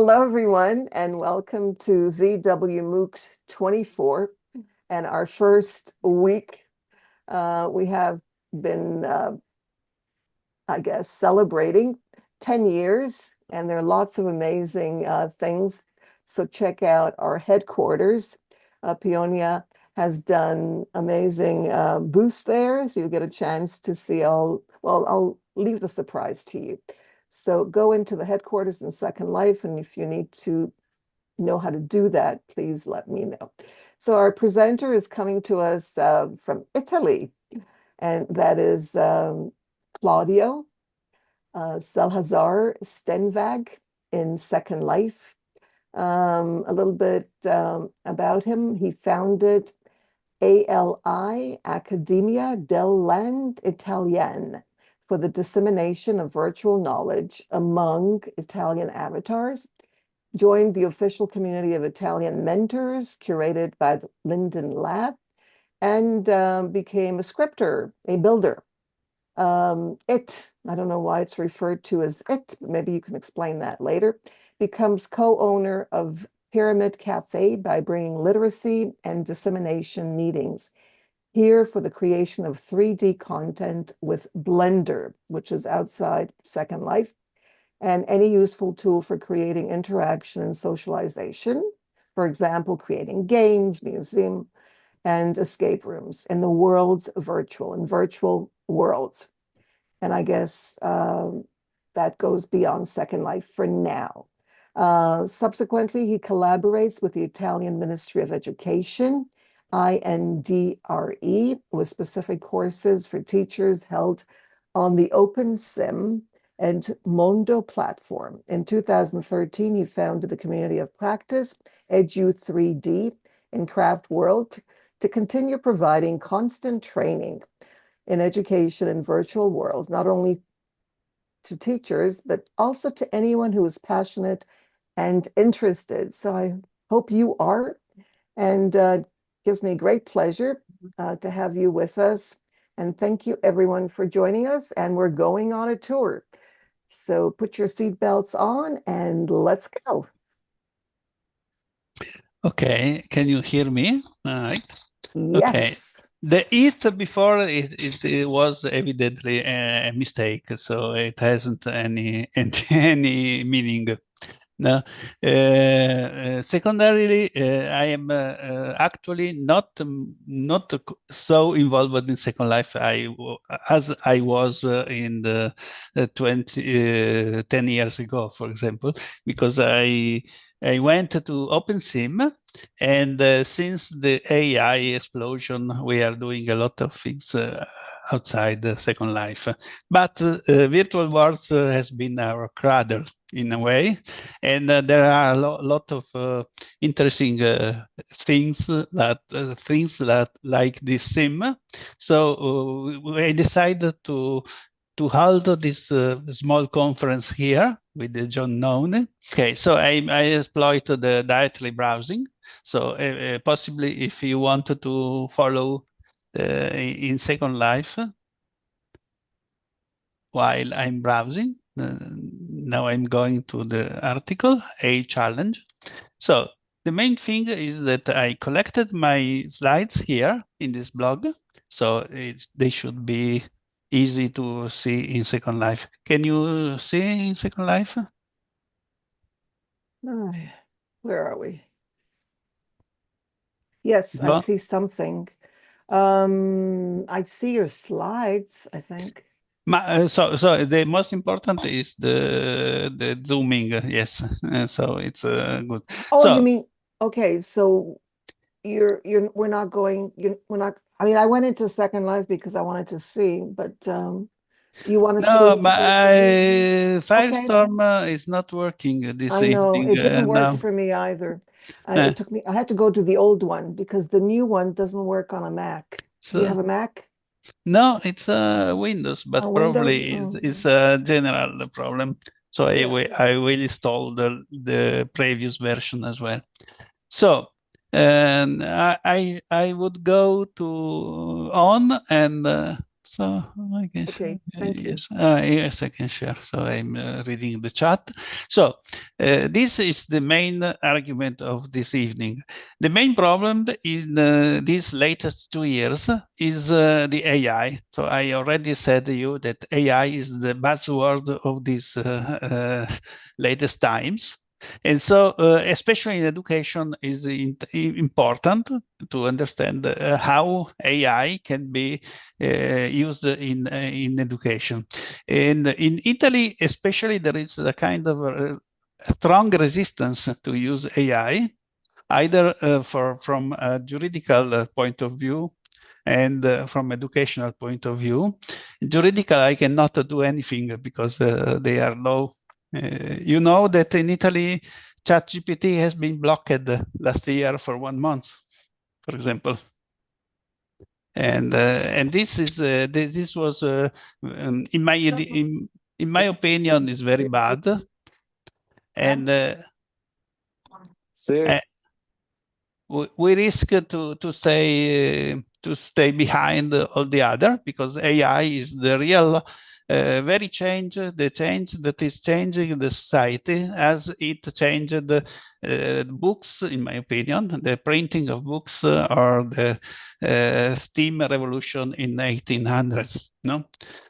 Hello, everyone, and welcome to VW MOOC 24 and our first week. We have been, I guess, celebrating 10 years, and there are lots of amazing things. So check out our headquarters. Peonia has done amazing booths there, so you get a chance to see all, well, I'll leave the surprise to you. So go into the headquarters in Second Life, and if you need to know how to do that, please let me know. So our presenter is coming to us from Italy, and that is Claudio Salahzar Stenvaag in Second Life. A little bit about him. He founded ALI, Accademia dell'Italian, for the dissemination of virtual knowledge among Italian avatars, joined the official community of Italian mentors curated by the Linden Lab, and became a scripter, a builder. I don't know why it's referred to as it, but maybe you can explain that later, becomes co-owner of Pyramid Cafe by bringing literacy and dissemination meetings here for the creation of 3D content with Blender, which is outside Second Life, and any useful tool for creating interaction and socialization. For example, creating games, museum, and escape rooms in the world's virtual worlds. And I guess that goes beyond Second Life for now. Subsequently, he collaborates with the Italian Ministry of Education, INDRE, with specific courses for teachers held on the OpenSim and Mondo platform. In 2013, he founded the community of practice, Edu3D, in Craft World, to continue providing constant training in education in virtual worlds, not only to teachers, but also to anyone who is passionate and interested. So I hope you are, and gives me great pleasure to have you with us. And thank you everyone for joining us. And we're going on a tour. So put your seatbelts on and let's go. Okay, can you hear me? All right. Yes. Okay. The it before it was evidently a mistake, so it hasn't any meaning. No. Secondarily, I am actually not so involved in Second Life as I was in the 10 years ago, for example, because I went to OpenSim, and since the AI explosion, we are doing a lot of things outside the Second Life. But virtual worlds has been our cradle in a way, and there are a lot of interesting things that like this sim. So I decided to hold this small conference here with John None. Okay, so I exploit the directly browsing. So possibly if you wanted to follow in Second Life while I'm browsing, now I'm going to the article, a challenge. So the main thing is that I collected my slides here in this blog. So they should be easy to see in Second Life. Can you see in Second Life? Where are we? Yes, I see something. I see your slides, I think. So the most important is the zooming, yes. So it's good. Oh, so, you mean, okay, so we're not going, we're not, I mean, I went into Second Life because I wanted to see, but you want to see? No, my Firestorm is not working this evening. I know, it didn't work now. for me either. It took me, I had to go to the old one because the new one doesn't work on a Mac. Do you have a Mac? No, it's Windows, but probably is a general problem. So I will install the previous version as well. So and I would go to on and So I can Okay, share. thank you. Yes, yes, I can share. So I'm reading the chat. So this is the main argument of this evening. The main problem in these latest 2 years is the AI. So I already said to you that AI is the buzzword of these latest times. And so, especially in education, is important to understand how AI can be used in education. And in Italy, especially, there is a kind of a strong resistance to use AI, either from a juridical point of view and from educational point of view. Juridical, I cannot do anything because they are low. You know that in Italy, ChatGPT has been blocked last year for 1 month, for example. And this is this was in my opinion is very bad. And we risk to stay behind all the other, because AI is the real the change that is changing the society, as it changed the books, in my opinion, the printing of books or the steam revolution in 1800s. No,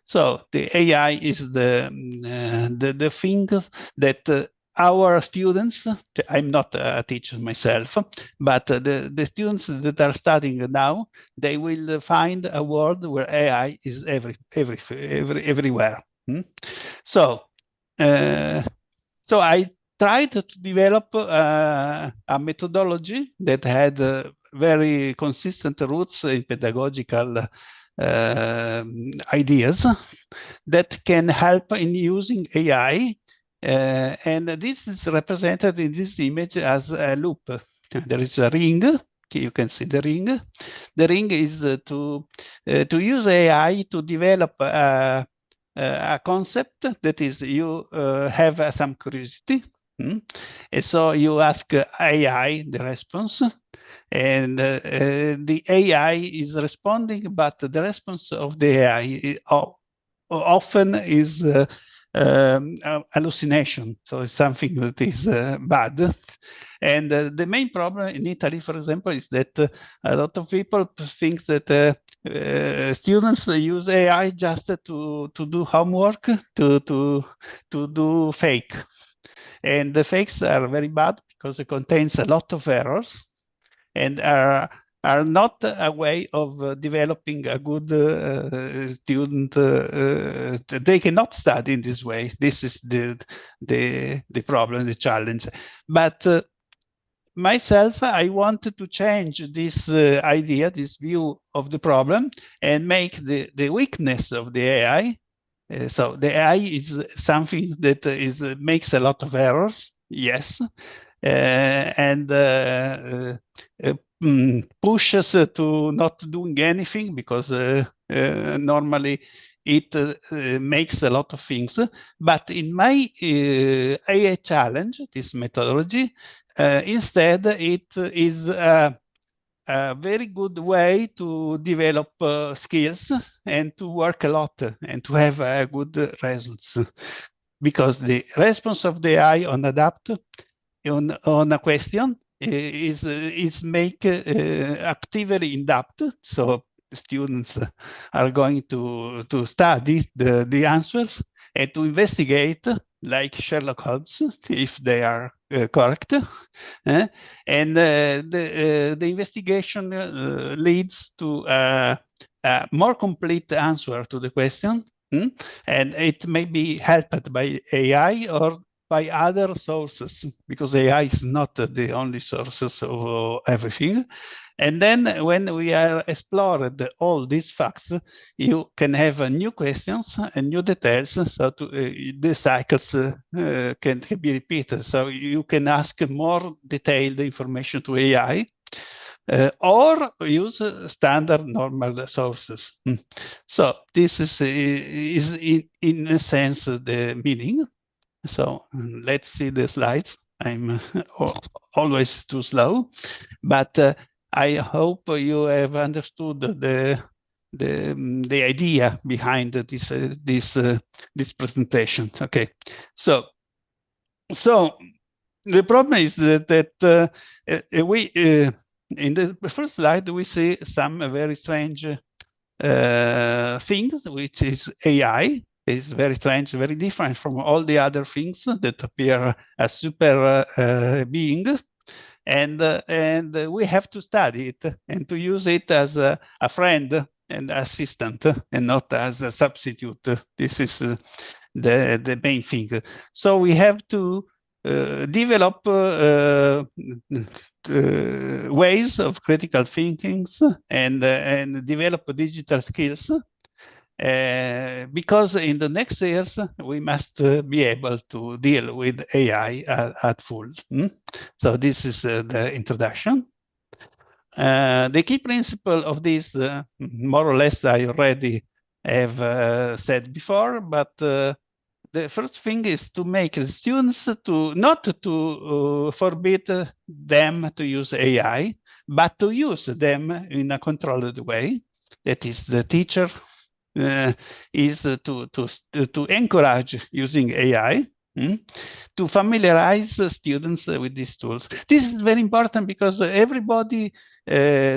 so the AI is the thing that our students, I'm not a teacher myself, but the students that are studying now, they will find a world where AI is everywhere. So, so I tried to develop a methodology that had very consistent roots in pedagogical ideas that can help in using AI. And this is represented in this image as a loop. There is a ring. You can see the ring. The ring is to use AI to develop a concept that is you have some curiosity. And so you ask AI the response, and the AI is responding, but the response of the AI often is hallucination. So it's something that is bad. And the main problem in Italy, for example, is that a lot of people think that students use AI just to do homework, to do fake. And the fakes are very bad because it contains a lot of errors and are not a way of developing a good student. They cannot study in this way. This is the problem, the challenge. But myself, I wanted to change this idea, this view of the problem, and make the weakness of the AI. So the AI is something that makes a lot of errors, yes, and pushes to not doing anything, because normally it makes a lot of things. But in my AI challenge, this methodology, instead it is a very good way to develop skills and to work a lot and to have good results, because the response of the AI on adapt on a question is make actively in depth. So students are going to study the answers and to investigate like Sherlock Holmes if they are correct. And the investigation leads to a more complete answer to the question. And it may be helped by AI or by other sources, because AI is not the only sources of everything. And then when we are explored all these facts, you can have new questions and new details, so the cycles can be repeated. So you can ask more detailed information to AI, or use standard normal sources. So this is in a sense the meaning. So let's see the slides. I'm always too slow, but I hope you have understood the idea behind this presentation. Okay, so the problem is that we in the first slide we see some very strange things, which is AI. Is very strange, very different from all the other things that appear as super being, and we have to study it and to use it as a friend and assistant, and not as a substitute. This is the main thing. So we have to develop ways of critical thinking and develop digital skills, because in the next years we must be able to deal with AI at full. So this is the introduction. The key principle of this, more or less, I already have said before, but the first thing is to make the students not to forbid them to use AI, but to use them in a controlled way. That is, the teacher is to encourage using AI, to familiarize students with these tools. This is very important because everybody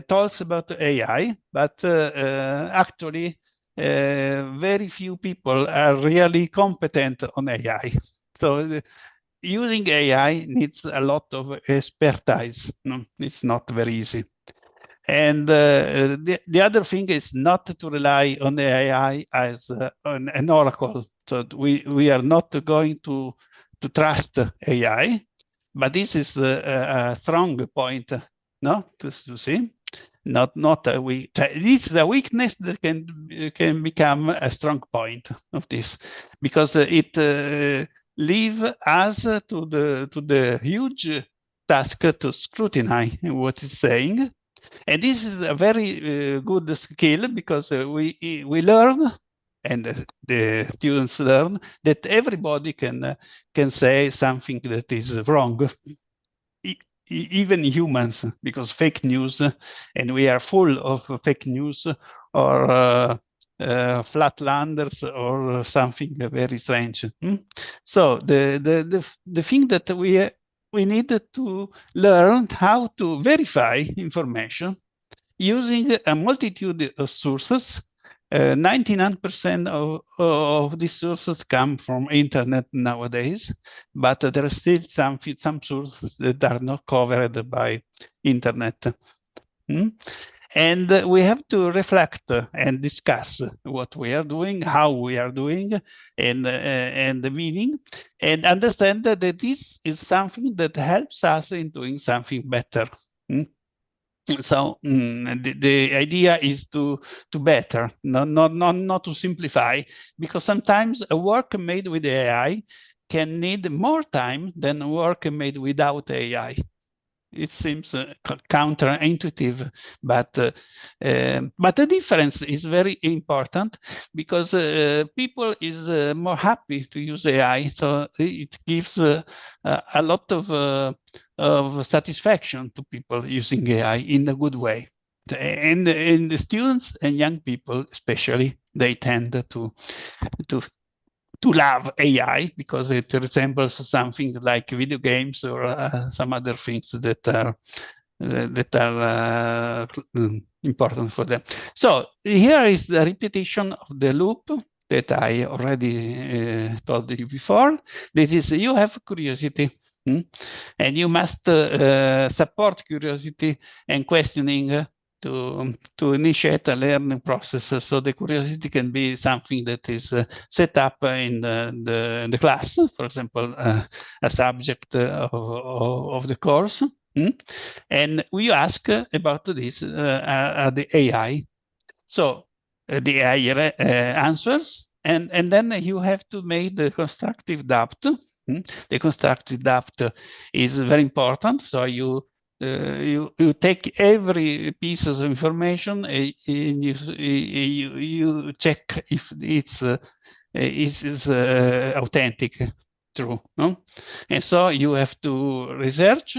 talks about AI, but actually very few people are really competent on AI. So using AI needs a lot of expertise. No, it's not very easy. And the other thing is not to rely on the AI as an oracle. So we are not going to trust AI, but this is a strong point, no, to see. Not this is a weakness that can become a strong point of this, because it leaves us to the huge task to scrutinize what it's saying. And this is a very good skill, because we learn, and the students learn, that everybody can say something that is wrong, even humans, because fake news, and we are full of fake news, or flatlanders, or something very strange. So the thing that we need to learn how to verify information using a multitude of sources. 99% of these sources come from internet nowadays, but there are still some sources that are not covered by internet. And we have to reflect and discuss what we are doing, how we are doing, and the meaning, and understand that this is something that helps us in doing something better. So the idea is to better, not to simplify, because sometimes a work made with AI can need more time than work made without AI. It seems counterintuitive, but the difference is very important, because people is more happy to use AI, so it gives a lot of satisfaction to people using AI in a good way. And the students and young people especially, they tend to love AI, because it resembles something like video games, or some other things that are important for them. So here is the repetition of the loop that I already told you before. This is, you have curiosity, and you must support curiosity and questioning to initiate a learning process. So the curiosity can be something that is set up in the class, for example, a subject of the course. And we ask about this the AI. So the AI answers, and then you have to make the constructive doubt. The constructive doubt is very important. So you take every piece of information, and you check if it's is authentic, true. No? And so you have to research,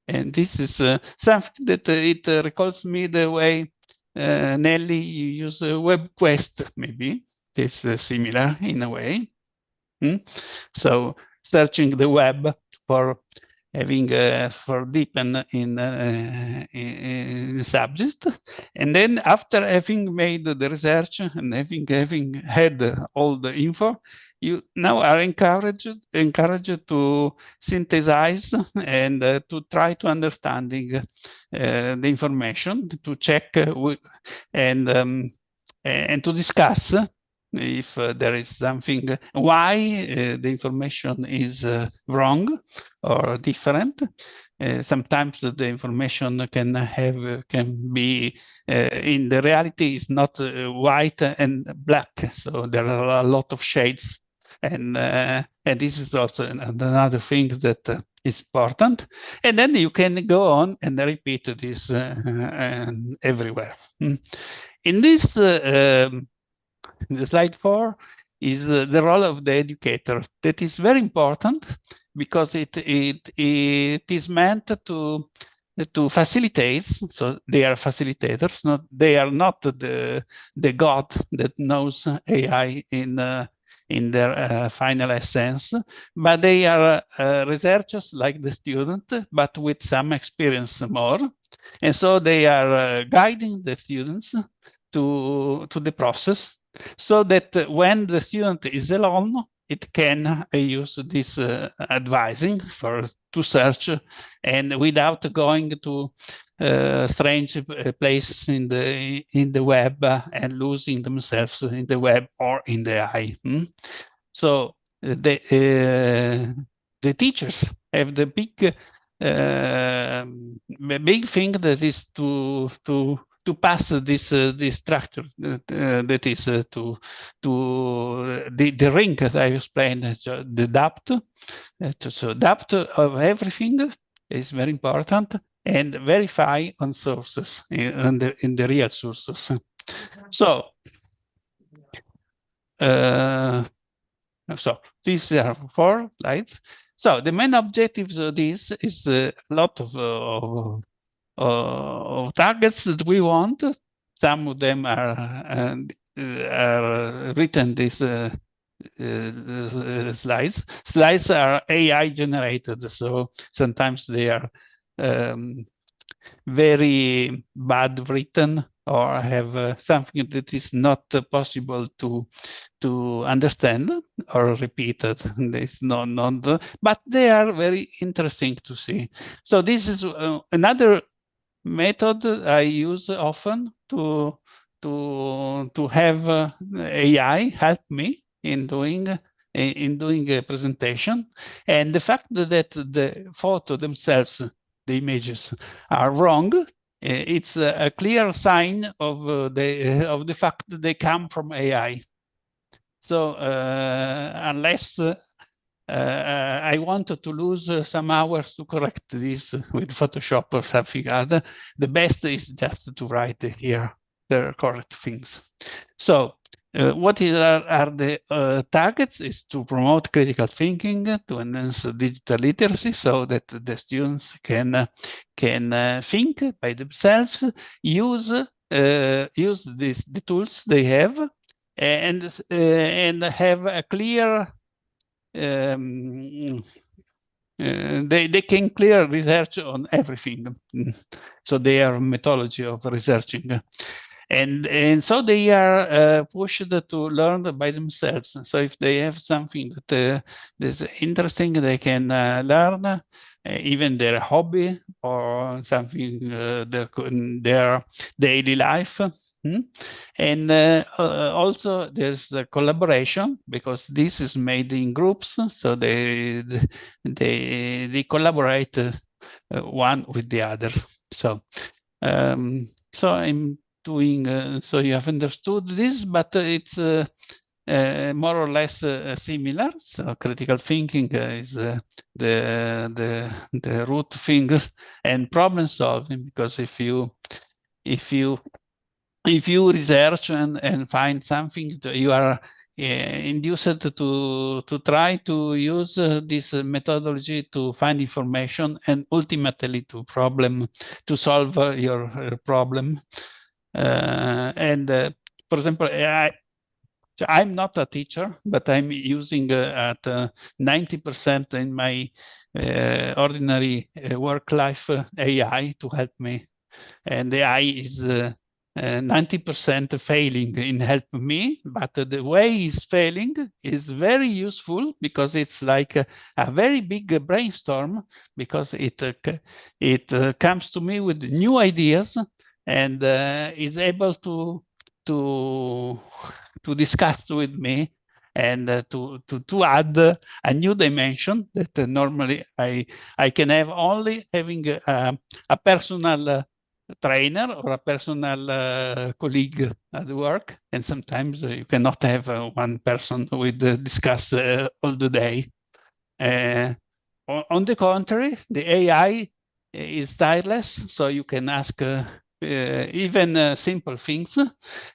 and this is something that it recalls me the way Nelly, you use WebQuest, maybe. It's similar in a way. So searching the web for having for deepen in the subject, and then after having made the research and having had all the info, you now are encouraged to synthesize and to try to understanding the information, to check and to discuss if there is something, why the information is wrong or different. Sometimes the information can be in the reality is not white and black, so there are a lot of shades, and this is also another thing that is important. And then you can go on and repeat this everywhere. In this the slide 4 is the role of the educator. That is very important because it is meant to facilitate. So they are facilitators. They are not the God that knows AI in their final essence, but they are researchers like the student, but with some experience more. And so they are guiding the students to the process, so that when the student is alone, it can use this advising to search, and without going to strange places in the web and losing themselves in the web or in the AI. So the teachers have the big thing that is to pass this structure that is to the ring that I explained, the depth. So depth of everything is very important, and verify on sources in the real sources. So. So these are 4 slides. So the main objectives of this is a lot of targets that we want. Some of them are written these slides. Slides are AI generated, so sometimes they are very bad written or have something that is not possible to understand or repeated. It's not, but they are very interesting to see. So this is another method I use often to have AI help me in doing a presentation. And the fact that the photo themselves, the images, are wrong, it's a clear sign of the fact that they come from AI. So unless I wanted to lose some hours to correct this with Photoshop or something other, the best is just to write here the correct things. So what are the targets is to promote critical thinking, to enhance digital literacy, so that the students can think by themselves, use the tools they have, and have a clear they can clear research on everything. So they are methodology of researching. And so they are pushed to learn by themselves. So if they have something that is interesting, they can learn, even their hobby or something their daily life. And also there's the collaboration, because this is made in groups, so they collaborate one with the other. So so I'm doing, so you have understood this, but it's more or less similar. So critical thinking is the root thing, and problem solving, because if you research and find something, you are induced to try to use this methodology to find information and ultimately to solve your problem. For example, I'm not a teacher, but I'm using at 90% in my ordinary work life AI to help me. And the AI is 90% failing in helping me, but the way it's failing is very useful because it's like a very big brainstorm, because it comes to me with new ideas and is able to to discuss with me and to add a new dimension that normally I can have only having a personal trainer or a personal colleague at work, and sometimes you cannot have one person with discuss all the day. On the contrary, the AI is tireless, so you can ask even simple things.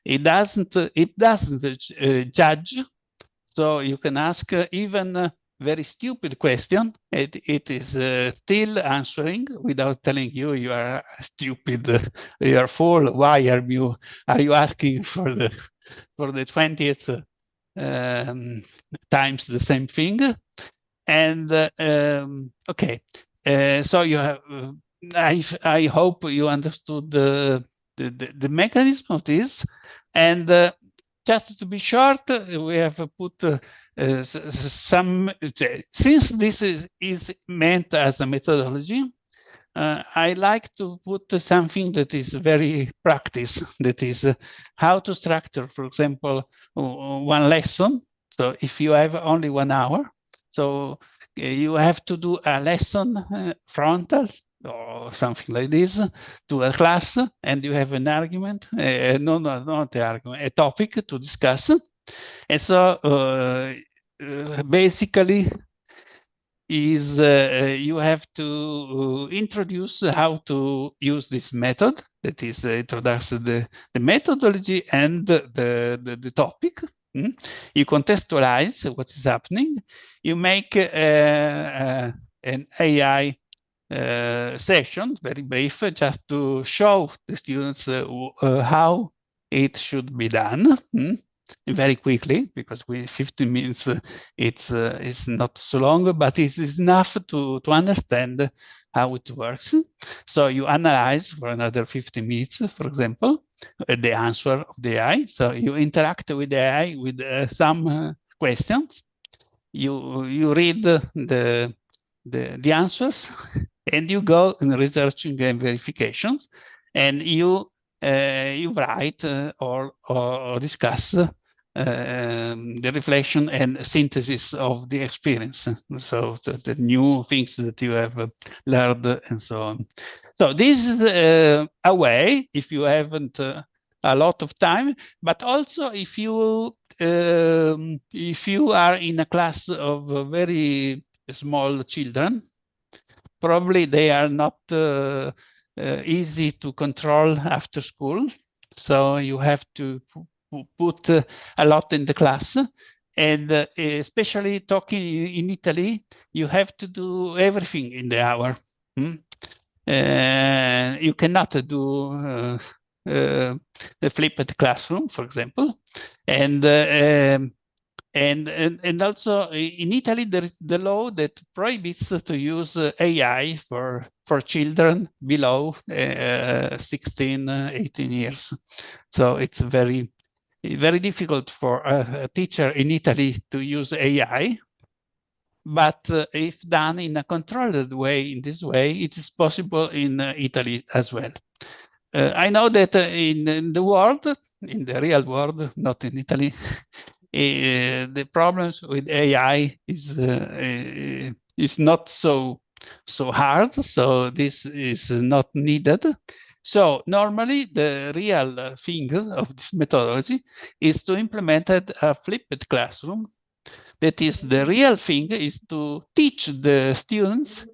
It doesn't judge, so you can ask even very stupid question. It is still answering without telling you you are stupid, you are fool. Why are you asking for the 20th times the same thing? And okay, so you have. I hope you understood the mechanism of this, and just to be short, we have put some. Since this is meant as a methodology, I like to put something that is very practice. That is how to structure, for example, one lesson. So if you have only 1 hour, so you have to do a lesson frontal or something like this to a class, and you have an argument, no, not the argument, a topic to discuss. And so basically is you have to introduce how to use this method, that is introduce the methodology and the topic. You contextualize what is happening. You make an AI session, very brief, just to show the students how it should be done very quickly, because with 15 minutes it's not so long, but it is enough to understand how it works. So you analyze for another 15 minutes, for example, the answer of the AI. So you interact with the AI with some questions. You read the answers, and you go in researching and verifications, and you write or discuss the reflection and synthesis of the experience. So the new things that you have learned and so on. So this is a way, if you haven't a lot of time, but also if you are in a class of very small children, probably they are not easy to control after school. So you have to put a lot in the class. And especially talking in Italy, you have to do everything in the hour. You cannot do the flipped classroom, for example. And also in Italy, there is the law that prohibits to use AI for children below 16, 18 years. So it's very difficult for a teacher in Italy to use AI. But if done in a controlled way, in this way, it is possible in Italy as well. I know that in the world, in the real world, not in Italy, the problems with AI is not so hard. So this is not needed. So normally the real thing of this methodology is to implement a flipped classroom. That is, the real thing is to teach the students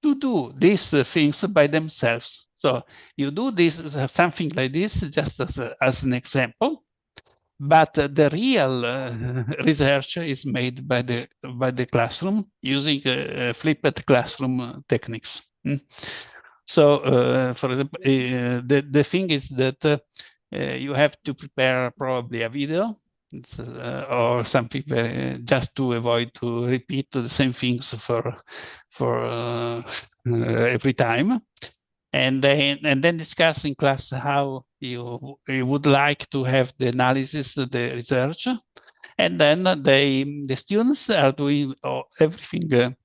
to do these things by themselves. So you do this, something like this, just as an example. But the real research is made by the classroom using flipped classroom techniques. So, for example, the thing is that you have to prepare probably a video, or some people just to avoid to repeat the same things for every time, and then discuss in class how you would like to have the analysis, the research, and then the students are doing everything.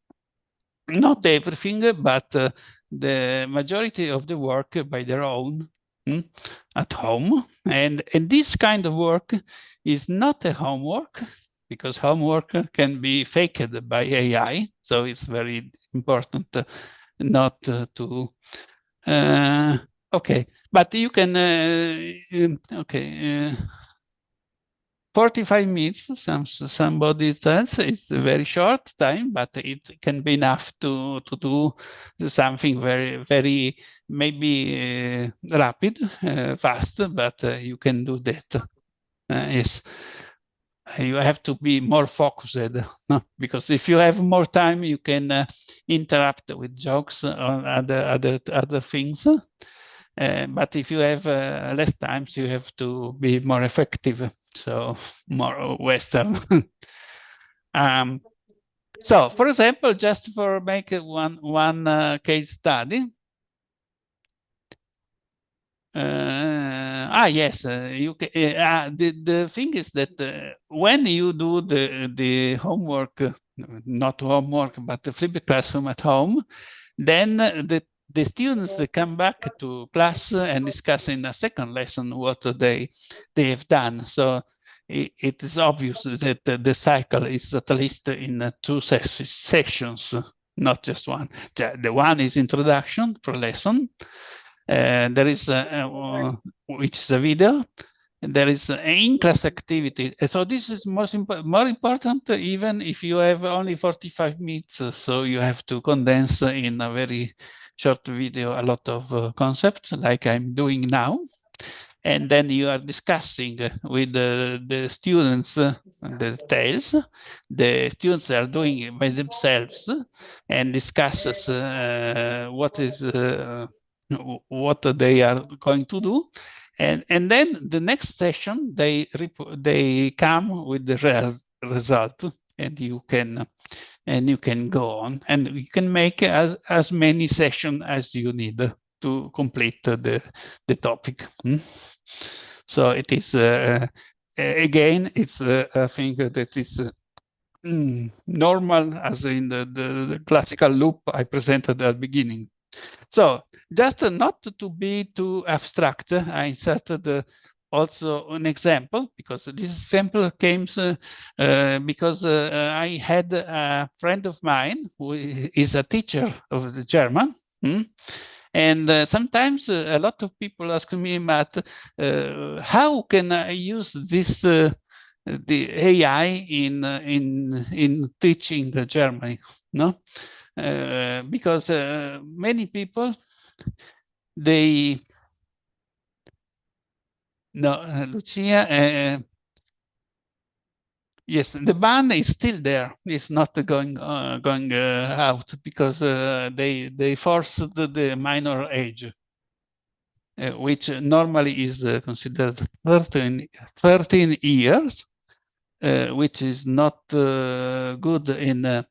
Not everything, but the majority of the work by their own at home. And this kind of work is not a homework, because homework can be faked by AI. So it's very important not to. Okay, but you can. Okay. 45 minutes, somebody says it's a very short time, but it can be enough to do something very maybe rapid, fast, but you can do that. Yes, you have to be more focused, because if you have more time, you can interrupt with jokes on other things. But if you have less time, you have to be more effective. So more Western. So, for example, just for make one case study. Yes, you can, the thing is that when you do the homework, not homework, but the flipped classroom at home, then the students come back to class and discuss in a second lesson what they have done. So it is obvious that the cycle is at least in two sessions, not just one. The one is introduction per lesson. There is which is a video. There is an in-class activity. So this is more important, even if you have only 45 minutes. So you have to condense in a very short video a lot of concepts, like I'm doing now. And then you are discussing with the students the details. The students are doing it by themselves and discusses what they are going to do. And then the next session, they come with the result, and you can go on, and you can make as many sessions as you need to complete the topic. So it is again, it's a thing that is normal, as in the classical loop I presented at the beginning. So just not to be too abstract, I inserted also an example, because this example came because I had a friend of mine who is a teacher of the German. And sometimes a lot of people ask me, Matt, how can I use this the AI in teaching Germany? No, because many people Lucia. Yes, the ban is still there. It's not going out, because they forced the minor age, which normally is considered 13 years, which is not good in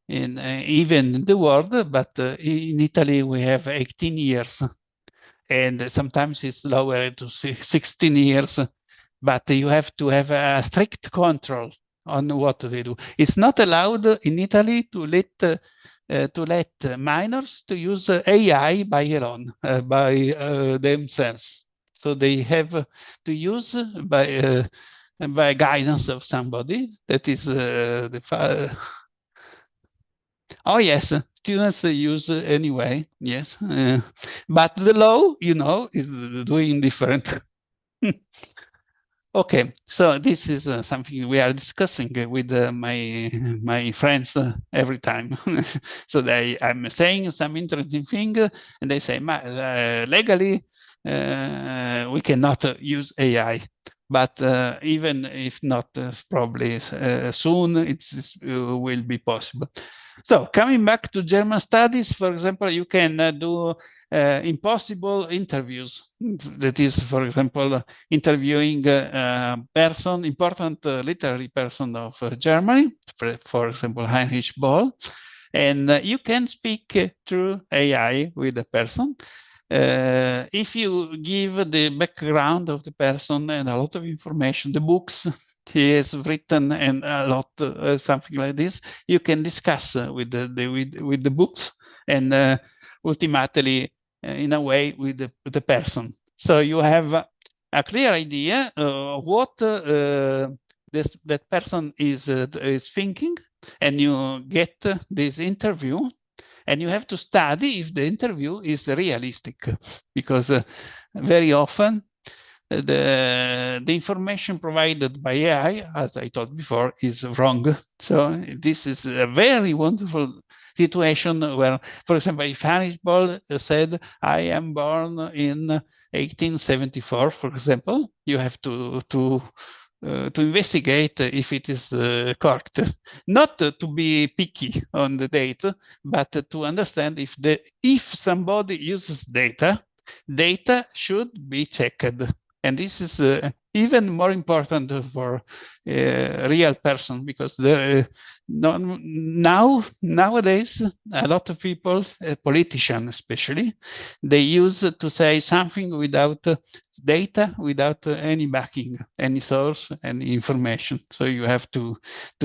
even in the world, but in Italy we have 18 years, and sometimes it's lower to 16 years. But you have to have a strict control on what they do. It's not allowed in Italy to let minors to use AI by alone, by themselves. So they have to use by guidance of somebody. That is oh yes, students use anyway. Yes, but the law, is doing different. Okay, so this is something we are discussing with my friends every time. So I'm saying some interesting thing, and they say, legally, we cannot use AI. But even if not, probably soon it will be possible. So coming back to German studies, for example, you can do impossible interviews. That is, for example, interviewing a person, important literary person of Germany, for example, Heinrich Boll. And you can speak through AI with the person. If you give the background of the person and a lot of information, the books he has written and a lot, something like this, you can discuss with the books and ultimately, in a way, with the person. So you have a clear idea of what that person is thinking, and you get this interview, and you have to study if the interview is realistic, because very often the information provided by AI, as I told before, is wrong. So this is a very wonderful situation where, for example, if Heinrich Boll said, I am born in 1874, for example, you have to investigate if it is correct. Not to be picky on the date, but to understand if somebody uses data should be checked. And this is even more important for real person, because nowadays a lot of people, politicians especially, they use to say something without data, without any backing, any source, any information. So you have to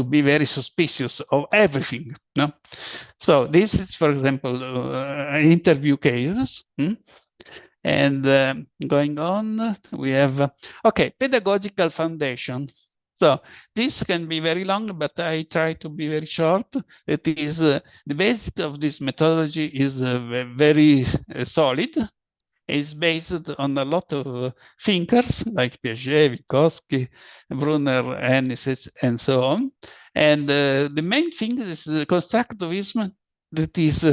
be very suspicious of everything. No, so this is, for example, interview cases. And going on, we have, okay, pedagogical foundation. So this can be very long, but I try to be very short. It is the basic of this methodology is very solid. It's based on a lot of thinkers like Piaget, Vygotsky, Brunner, Ennis, and so on. And the main thing is the constructivism. That is,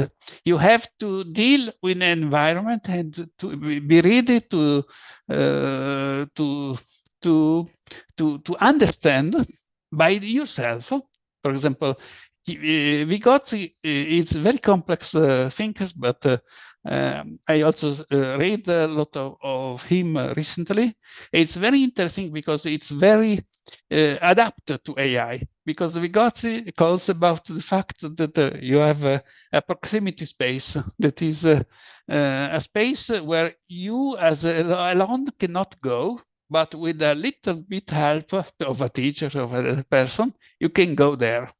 you have to deal with an environment and to be ready to understand by yourself. For example, Vygotsky is very complex thinkers, but I also read a lot of him recently. It's very interesting because it's very adapted to AI, because Vygotsky calls about the fact that you have a proximity space that is a space where you as alone cannot go, but with a little bit help of a teacher, of a person, you can go there.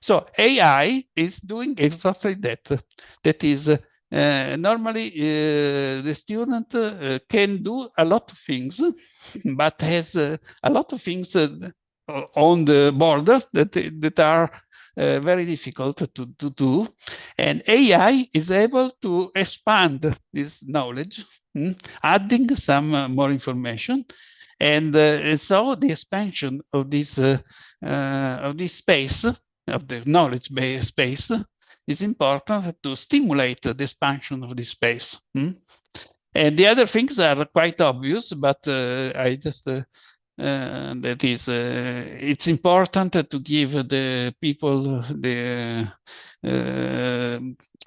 So AI is doing exactly that. That is, normally the student can do a lot of things, but has a lot of things on the borders that are very difficult to do. And AI is able to expand this knowledge, adding some more information. And so the expansion of this space, of the knowledge-based space, is important to stimulate the expansion of this space. And the other things are quite obvious, but I just that is, it's important to give the people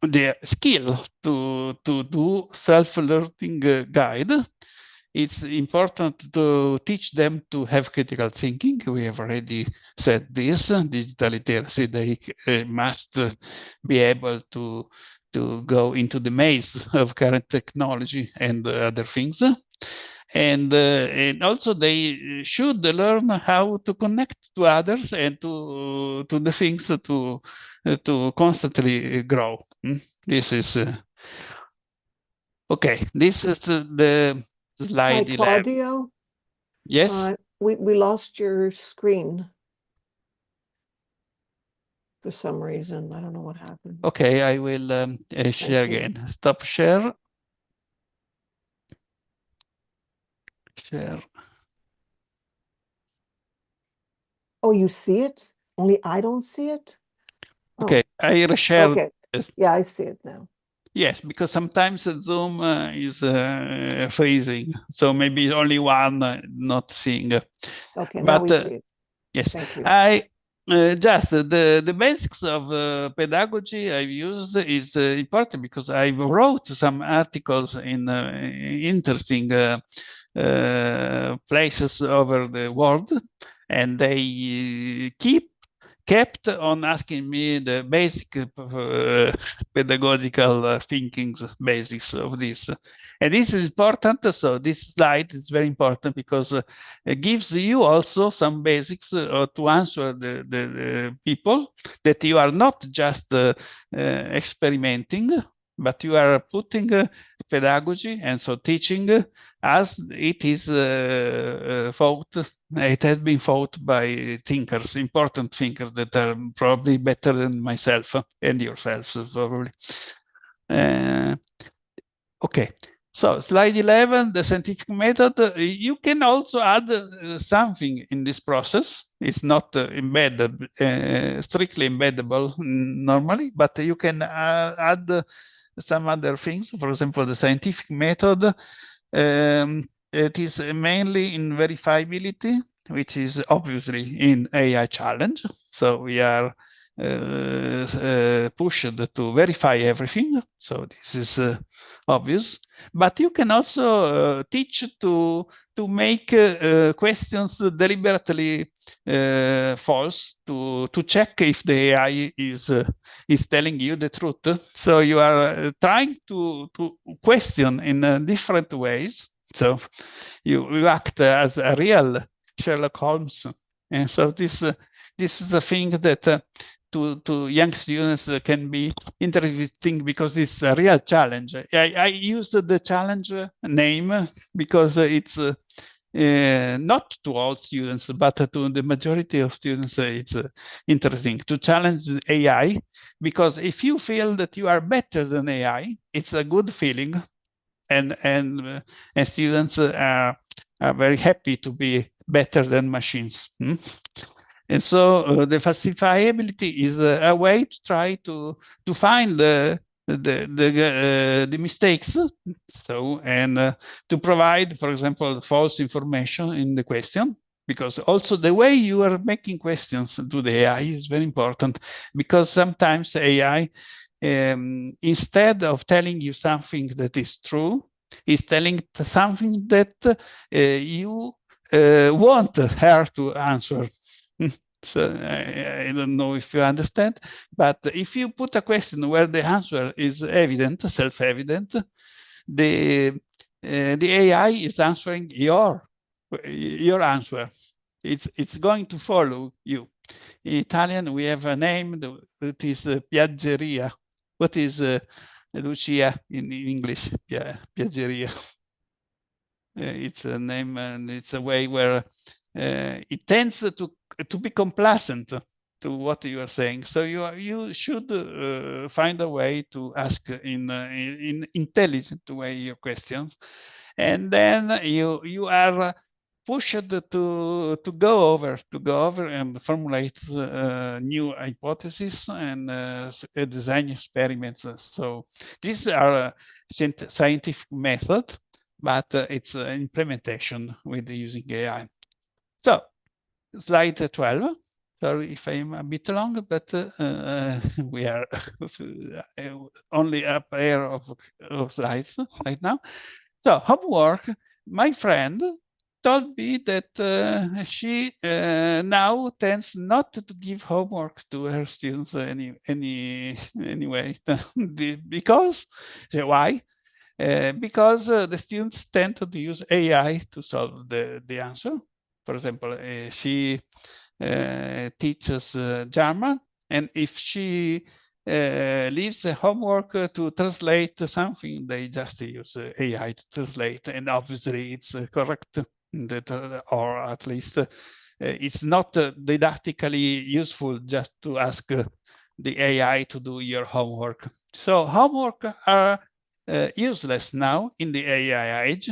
the skill to do self-learning guide. It's important to teach them to have critical thinking. We have already said this. Digital literacy, they must be able to go into the maze of current technology and other things. And also they should learn how to connect to others and to the things to constantly grow. This is okay. This is the slide Hi, 11. Claudio. Yes. We lost your screen for some reason. I don't know what happened. Okay, I will share again. Stop share. Share. Oh, you see it? Only I don't see it? Okay, I reshare. Okay, yeah, I see it now. Yes, because sometimes Zoom is freezing, so maybe only one not seeing. Okay, but, now we see it. Yes, Thank you. just the basics of pedagogy I've used is important because I wrote some articles in interesting places over the world, and they kept on asking me the basic pedagogical thinkings, basics of this. And this is important. So this slide is very important because it gives you also some basics to answer the people that you are not just experimenting, but you are putting pedagogy and so teaching as it is thought. It has been thought by thinkers, important thinkers that are probably better than myself and yourselves, probably. Okay, so slide 11, the scientific method. You can also add something in this process. It's not embedded, strictly embeddable normally, but you can add some other things. For example, the scientific method. It is mainly in verifiability, which is obviously in AI challenge. So we are pushed to verify everything. So this is obvious. But you can also teach to make questions deliberately false to check if the AI is telling you the truth. So you are trying to question in different ways. So you act as a real Sherlock Holmes, and so this is a thing that to young students can be interesting because it's a real challenge. I use the challenge name because it's not to all students, but to the majority of students, it's interesting to challenge AI, because if you feel that you are better than AI, it's a good feeling, and students are very happy to be better than machines. And so the falsifiability is a way to try to find the mistakes. So and to provide, for example, false information in the question, because also the way you are making questions to the AI is very important, because sometimes AI, instead of telling you something that is true, is telling something that you want her to answer. So I don't know if you understand, but if you put a question where the answer is evident, self-evident, the AI is answering your answer. It's going to follow you. In Italian, we have a name that is piaggeria. What is Lucia in English? Piaggeria. It's a name, and it's a way where it tends to be complacent to what you are saying. So you should find a way to ask in intelligent way your questions, and then you are pushed to go over and formulate new hypotheses and design experiments. So these are scientific method, but it's implementation with using AI. So slide 12. Sorry if I'm a bit long, but we are only a pair of slides right now. So homework, my friend told me that she now tends not to give homework to her students anyway. Because, why? Because the students tend to use AI to solve the answer. For example, she teaches German, and if she leaves the homework to translate something, they just use AI to translate, and obviously it's correct, that, or at least it's not didactically useful just to ask the AI to do your homework. So homework are useless now in the AI age,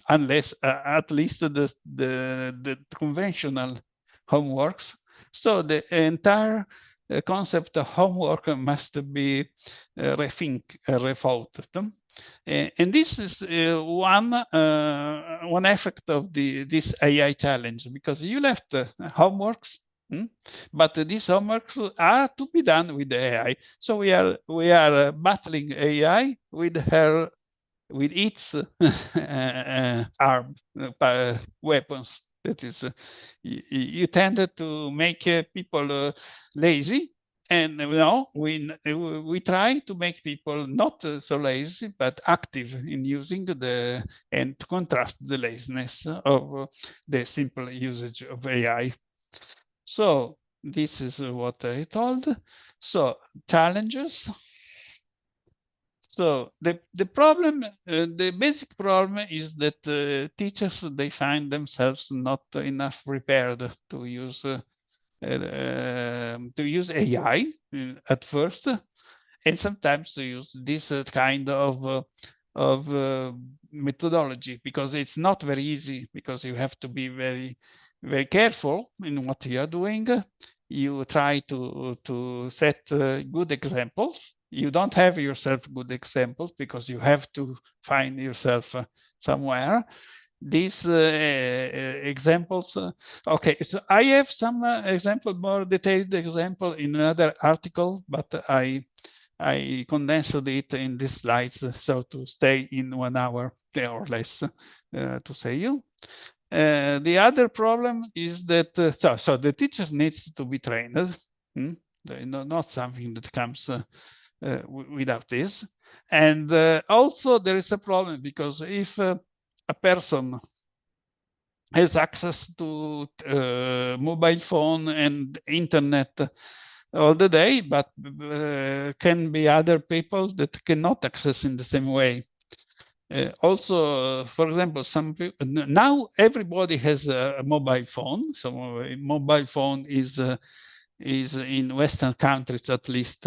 unless at least the conventional homeworks. So the entire concept of homework must be rethought. And this is one effect of this AI challenge, because you left homeworks But these homeworks are to be done with the AI. So we are battling AI with its arm weapons. That is, you tended to make people lazy, and now we try to make people not so lazy but active in using and to contrast the laziness of the simple usage of AI. So this is what I told. So challenges. So the problem, the basic problem is that teachers, they find themselves not enough prepared to use AI at first, and sometimes to use this kind of methodology, because it's not very easy, because you have to be very careful in what you are doing. You try to set good examples. You don't have yourself good examples because you have to find yourself somewhere. These examples, okay, so I have some example, more detailed example in another article, but I condensed it in these slides, so to stay in 1 hour or less to say you. The other problem is that, so the teacher needs to be trained, not something that comes without this. And also there is a problem, because if a person has access to mobile phone and internet all the day, but can be other people that cannot access in the same way. Also, for example, now everybody has a mobile phone. So a mobile phone is in Western countries at least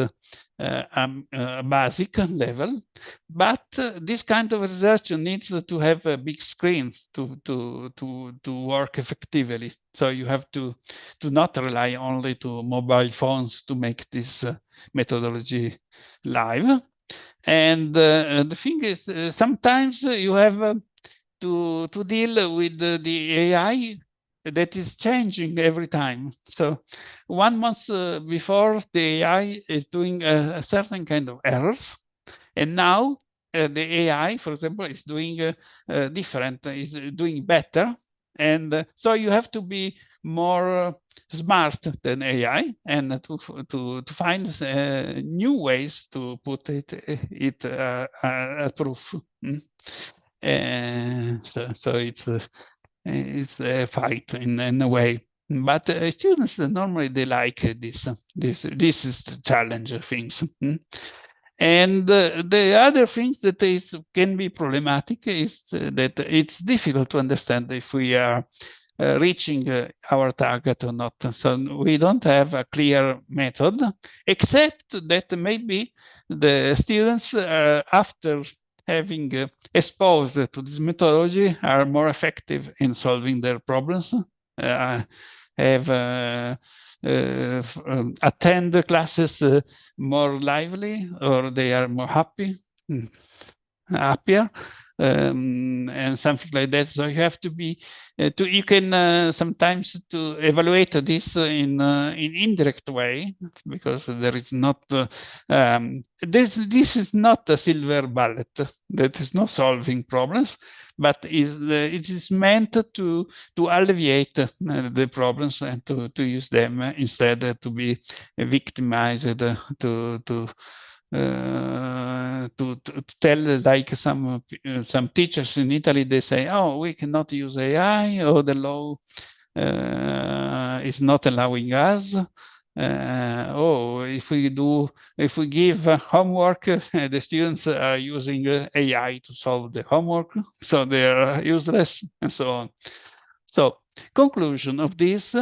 a basic level, but this kind of research needs to have big screens to work effectively. So you have to not rely only to mobile phones to make this methodology live. And the thing is, sometimes you have to deal with the AI that is changing every time. So 1 month before, the AI is doing a certain kind of errors, and now the AI, for example, is doing different, is doing better. And so you have to be more smart than AI, and to find new ways to put it proof. So it's a fight in a way. But students normally they like this. This is the challenge of things. And the other things that can be problematic is that it's difficult to understand if we are reaching our target or not. So we don't have a clear method, except that maybe the students, after having exposed to this methodology, are more effective in solving their problems, have attend the classes more lively, or they are more happier, and something like that. So you have to be you can sometimes to evaluate this in indirect way, because there is not this is not a silver bullet that is not solving problems, but it is meant to alleviate the problems, and to use them instead to be victimized, to tell, like some teachers in Italy, they say, oh, we cannot use AI, or the law is not allowing us. If we give homework, the students are using AI to solve the homework, so they are useless, and so on. So conclusion of this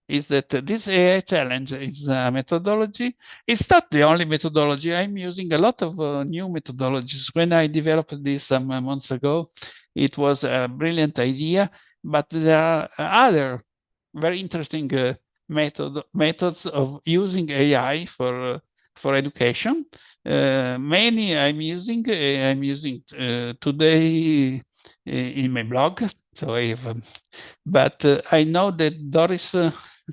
is that this AI challenge is a methodology. It's not the only methodology. I'm using a lot of new methodologies. When I developed this some months ago, it was a brilliant idea, but there are other very interesting methods of using AI for education. Many I'm using today in my blog. So I have, but I know that Doris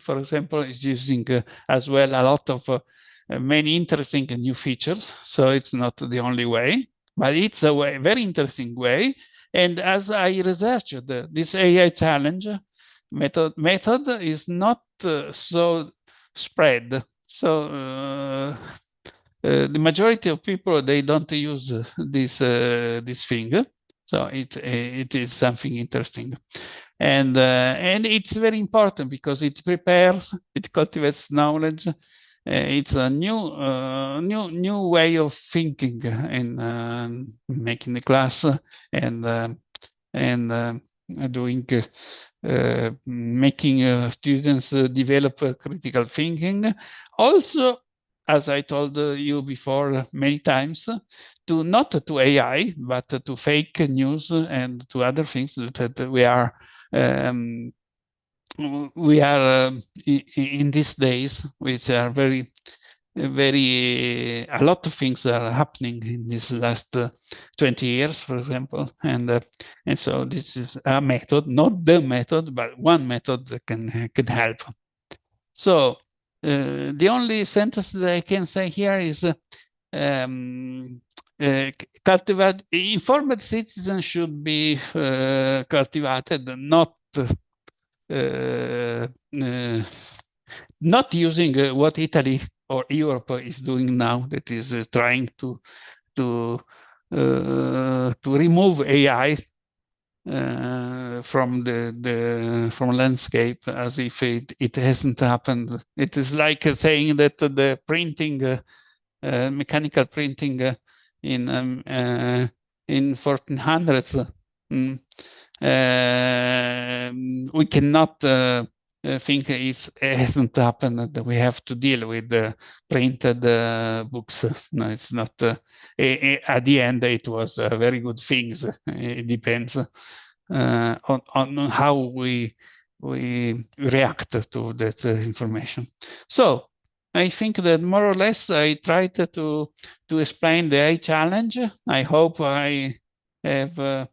for example, is using as well a lot of many interesting new features. So it's not the only way, but it's a way, very interesting way. And as I researched this AI challenge method is not so spread. So the majority of people, they don't use this thing. So it is something interesting. And it's very important because it prepares, it cultivates knowledge. It's a new way of thinking in making the class and doing making students develop critical thinking. Also, as I told you before many times, to not to AI, but to fake news and to other things that we are in these days, which are very a lot of things are happening in this last 20 years, for example, and so this is a method, not the method, but one method that can help. So the only sentence that I can say here is cultivate informed citizens should be cultivated, not using what Italy or Europe is doing now, that is trying to remove AI from from landscape, as if it hasn't happened. It is like saying that the printing, mechanical printing in 1400s. We cannot think it hasn't happened that we have to deal with the printed books. No, it's not. At the end, it was very good things. It depends on how we react to that information. So I think that more or less I tried to explain the AI challenge. I hope I have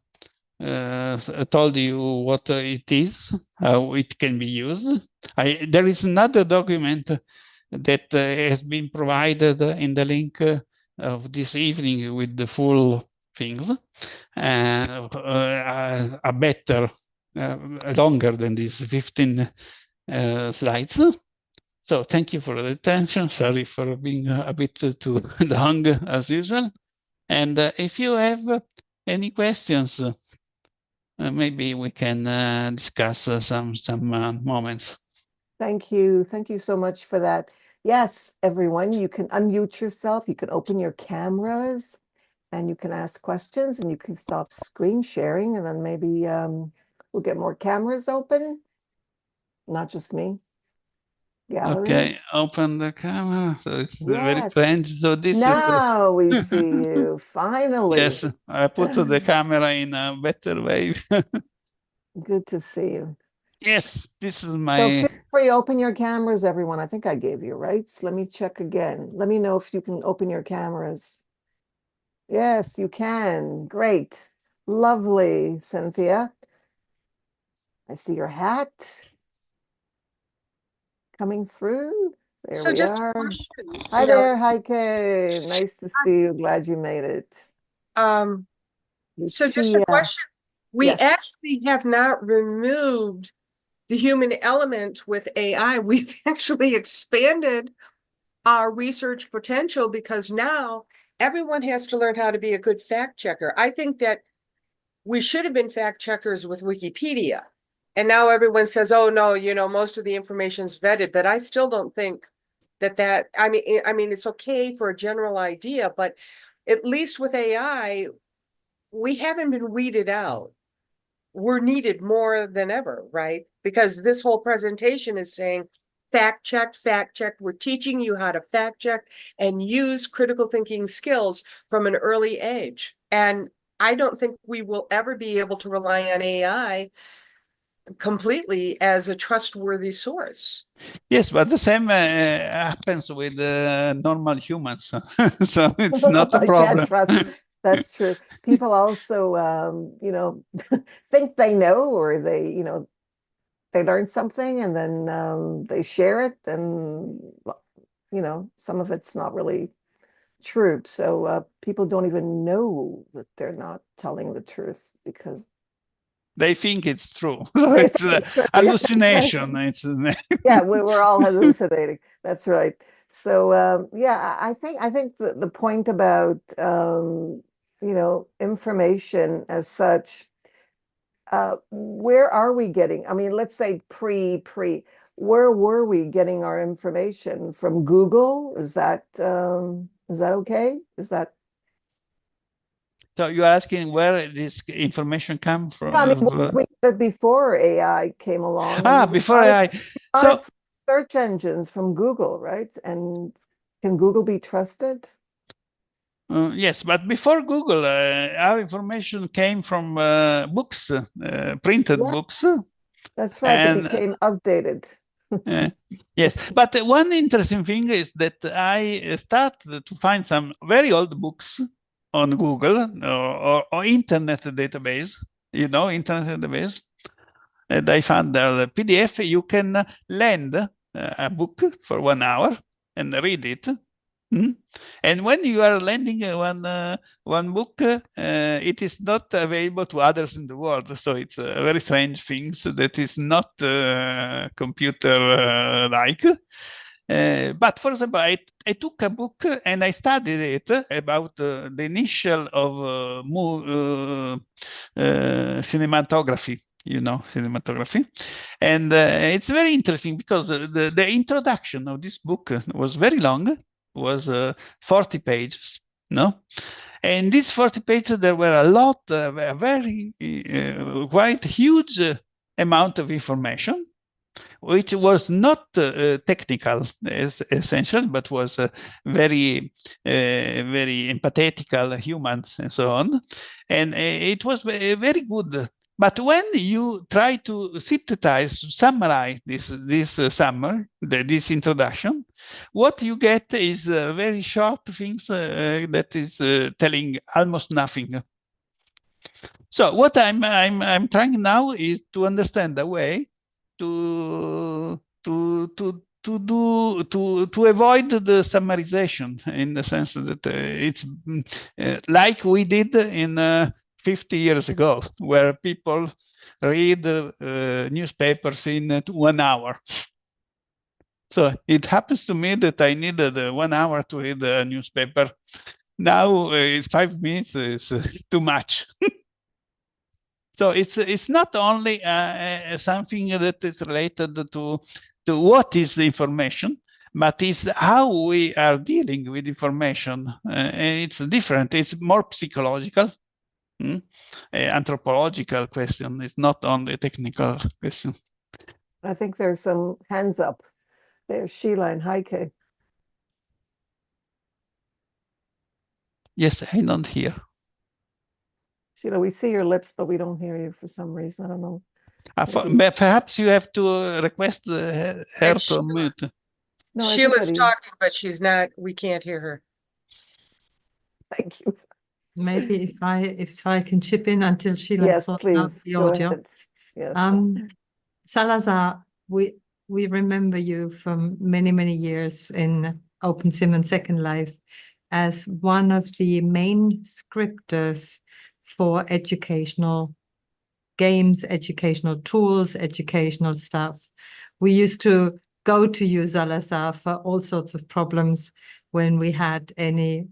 told you what it is, how it can be used. There is another document that has been provided in the link of this evening with the full things, a better, longer than these 15 slides. So thank you for the attention. Sorry for being a bit too long as usual. And if you have any questions, maybe we can discuss some moments. Thank you. Thank you so much for that. Yes, everyone, you can unmute yourself. You can open your cameras and you can ask questions and you can stop screen sharing and then maybe we'll get more cameras open. Not just me. Gallery. Okay, open the camera. So it's very Yes. strange. So this Now we see you, finally. Yes, I put the camera in a better way. Good to see you. Yes, this is So my. feel free, open your cameras, everyone. I think I gave you, right? So let me check again. Let me know if you can open your cameras. Yes, you can. Great. Lovely, Cynthia. I see your hat coming through. There So we just are. a question, Hi there, Heike. Nice to see you. Glad you made it. So just a Lucia. question. We Yes. actually have not removed the human element with AI. We've actually expanded our research potential because now everyone has to learn how to be a good fact checker. I think that we should have been fact checkers with Wikipedia. And now everyone says, oh no, most of the information's vetted, but I still don't think that I mean, it's okay for a general idea, but at least with AI, we haven't been weeded out. We're needed more than ever, right? Because this whole presentation is saying, fact check, fact check. We're teaching you how to fact check and use critical thinking skills from an early age. And I don't think we will ever be able to rely on AI completely as a trustworthy source. Yes, but the same happens with normal humans. So it's not a I problem. can't trust. That's true. People also, think they know, or they they learn something and then they share it, and some of it's not really true. So people don't even know that they're not telling the truth because they think it's true. So they it's think it's true. Yeah, that's right. hallucination. Yeah, we're all hallucinating. That's right. So yeah, I think the point about information as such, where are we getting? I mean, let's say pre, where were we getting our information from? Google? Is that okay? Is that So you're asking where this information come from? I mean, we did before AI came along. I mean, Before AI. got So it from search engines from Google, right? And can Google be trusted? yes, but before Google, our information came from books, printed Yes, books. that's right. It And became outdated. yes, but one interesting thing is that I started to find some very old books on Google or internet database, internet database. And I found there the PDF. You can lend a book for 1 hour and read it. And when you are lending one book, it is not available to others in the world. So it's a very strange thing that is not computer-like. But for example, I took a book and I studied it about the initial of cinematography, cinematography. And it's very interesting because the introduction of this book was very long, was 40 pages, no? And these 40 pages, there were a lot, a very quite huge amount of information, which was not technical essential, but was very empathetical humans and so on. And it was very good. But when you try to synthesize, summarize this introduction, what you get is very short things that is telling almost nothing. So what I'm trying now is to understand a way to avoid the summarization, in the sense that it's like we did in 50 years ago, where people read newspapers in 1 hour. So it happens to me that I needed 1 hour to read a newspaper. Now it's 5 minutes, is too much. So it's not only something that is related to what is the information, but it's how we are dealing with information. And it's different. It's more psychological, anthropological question. It's not only a technical question. I think there's some hands up. There's Sheila and Heike. Yes, I don't hear. Sheila, we see your lips, but we don't hear you for some reason. I don't know. Perhaps you have to request her It's to unmute. No, I think Sheila's that he- talking, but she's not, we can't hear her. Thank you. Maybe if I can chip in until Sheila Yes, sorts out please, the go audio. ahead. Yes. Salahzar, we remember you from many years in OpenSim and Second Life as one of the main scripters for educational games, educational tools, educational stuff. We used to go to you, Salahzar, for all sorts of problems when we had any,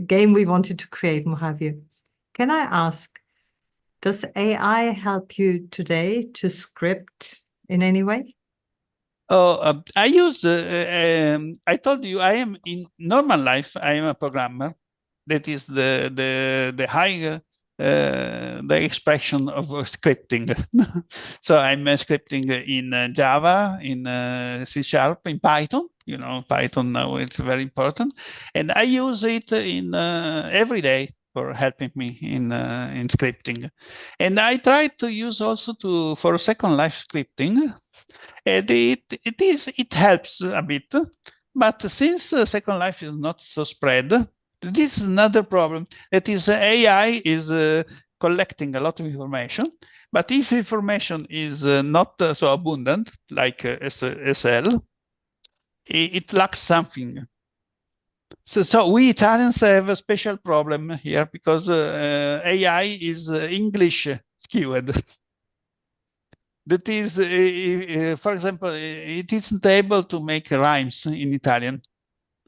game we wanted to create and what have you. Can I ask, does AI help you today to script in any way? Oh, I use, I told you, I am in normal life, I am a programmer. That is the high, the expression of scripting. So I'm scripting in Java, in C#, in Python. Python now it's very important. And I use it in every day for helping me in scripting. And I try to use also for Second Life scripting. And it helps a bit, but since Second Life is not so spread, this is another problem. That is, AI is collecting a lot of information, But if information is not so abundant, like SL, it lacks something. So we Italians have a special problem here because AI is English skewed. That is, for example, it isn't able to make rhymes in Italian,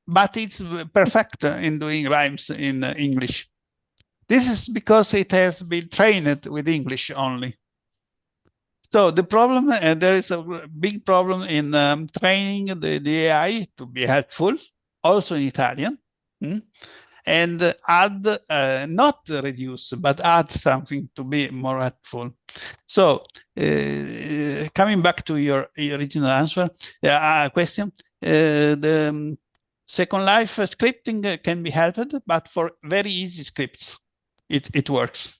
but it's perfect in doing rhymes in English. This is because it has been trained with English only. So the problem, there is a big problem in training the AI to be helpful, also in Italian, and add, not reduce, but add something to be more helpful. So coming back to your original answer, question, the Second Life scripting can be helped, but for very easy scripts, it works.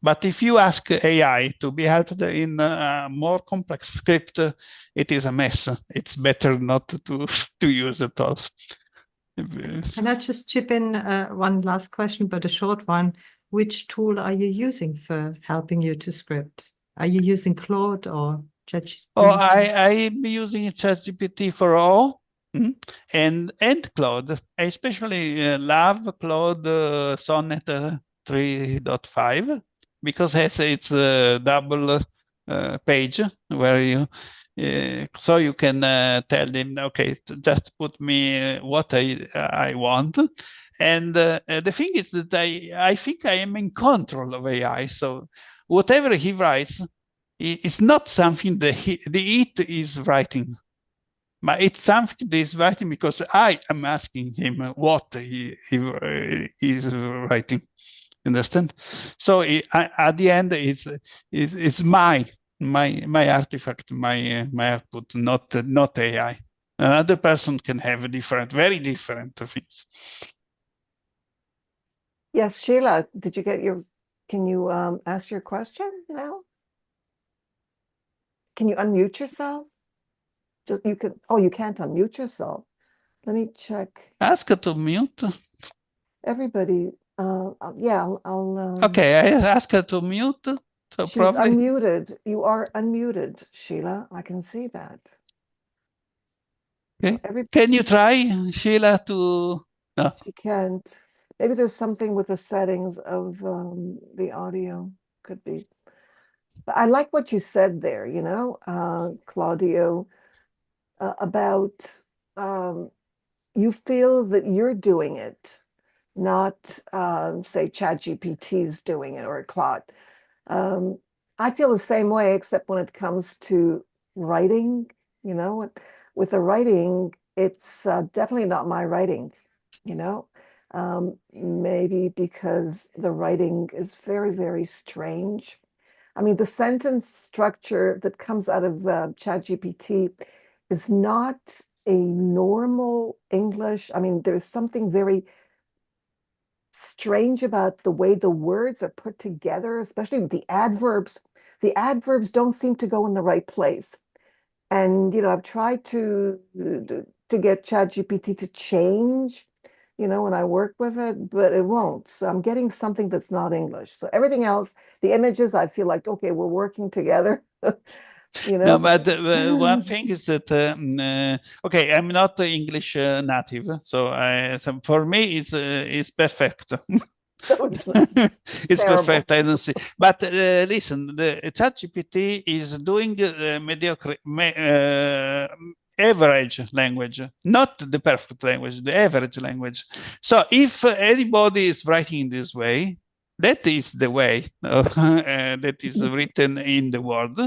But if you ask AI to be helped in a more complex script, it is a mess. It's better not to use it all. Can I just chip in one last question, but a short one? Which tool are you using for helping you to script? Are you using Claude or ChatGPT? Oh, I'm using ChatGPT for all and Claude. I especially love Claude Sonnet 3.5 because it's a double page where you so you can tell them, okay, just put me what I want. And the thing is that I think I am in control of AI. So whatever he writes, it's not something that it is writing, but it's something that is writing because I am asking him what he is writing. Understand? So at the end, it's my artifact, my output, not AI. Another person can have different, very different things. Yes, Sheila, did you get your? Can you ask your question now? Can you unmute yourself? Just you could. Oh, you can't unmute yourself. Let me check. Ask her to mute. Everybody. Yeah, I'll. Okay, I ask her to mute. So She's probably unmuted. You are unmuted, Sheila. I can see that. okay. So Can you try, Sheila, to? No. She can't. Maybe there's something with the settings of the audio. Could be. But I like what you said there, you know, Claudio, about you feel that you're doing it, not say ChatGPT's doing it or Claude. I feel the same way, except when it comes to writing, you know, with the writing, it's definitely not my writing, you know, maybe because the writing is very, very strange. I mean, the sentence structure that comes out of ChatGPT is not a normal English. I mean, there's something very strange about the way the words are put together, especially with the adverbs. The adverbs don't seem to go in the right place. And, you know, I've tried to get ChatGPT to change, you know, when I work with it, but it won't. So I'm getting something that's not English. So everything else, the images, I feel like, okay, we're working together. You know, no, but one thing is that okay, I'm not English native, so for me it's perfect. no, it's not. It's Terrible. perfect. I don't see. But listen, the ChatGPT is doing mediocre, average language, not the perfect language, the average language. So if anybody is writing in this way, that is the way that is written in the world,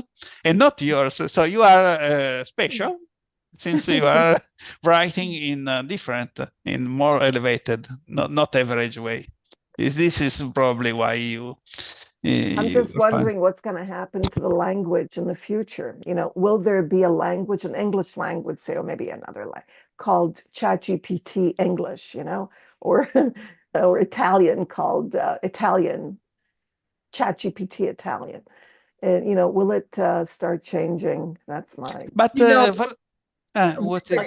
and not yours. So you are special, since you are writing in different, in more elevated, not average way. This is probably why you. I'm just wondering what's going to happen to the language in the future. You know, will there be a language, an English language, say, or maybe another language called ChatGPT English, you know, or or Italian called Italian, ChatGPT Italian. And, you know, will it start changing? That's my. But You know, what is?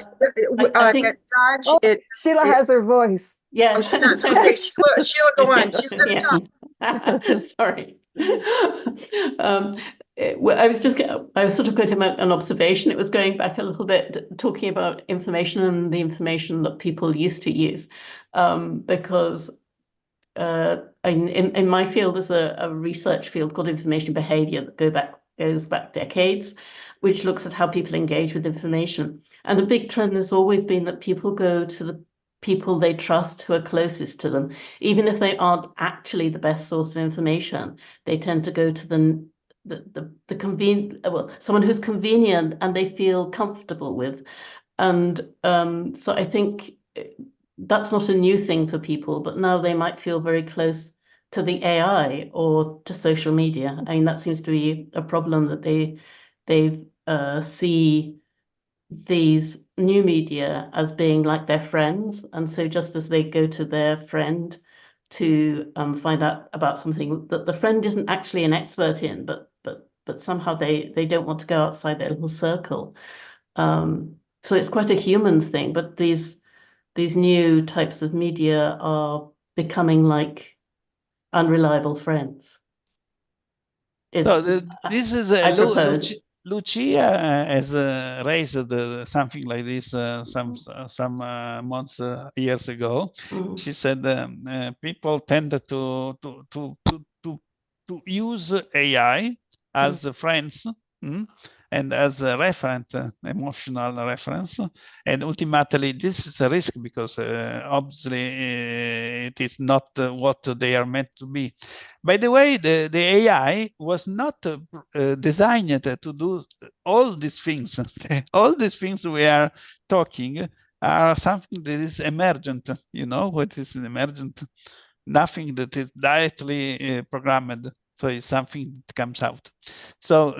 I think- at Dodge, Oh, Sheila has her voice. Yeah. Oh, she does. Okay, Sheila, go on. She's going to Yeah. talk. Sorry. I was sort of going to make an observation. It was going back a little bit, talking about information and the information that people used to use, because in my field, there's a research field called information behavior that goes back decades, which looks at how people engage with information. And the big trend has always been that people go to the people they trust who are closest to them. Even if they aren't actually the best source of information, they tend to go to someone who's convenient and they feel comfortable with. And so I think that's not a new thing for people, but now they might feel very close to the AI or to social media. I mean, that seems to be a problem, that they see these new media as being like their friends. And so just as they go to their friend to find out about something that the friend isn't actually an expert in, but somehow they don't want to go outside their little circle. So it's quite a human thing, but these new types of media are becoming like unreliable friends. So this is I propose. Lucia has raised something like this some months, years ago. Mm. She said people tend to use AI as friends, and as a reference, emotional reference. And ultimately, this is a risk because obviously it is not what they are meant to be. By the way, the AI was not designed to do all these things. All these things we are talking are something that is emergent. You know what is emergent? Nothing that is directly programmed. So it's something that comes out. So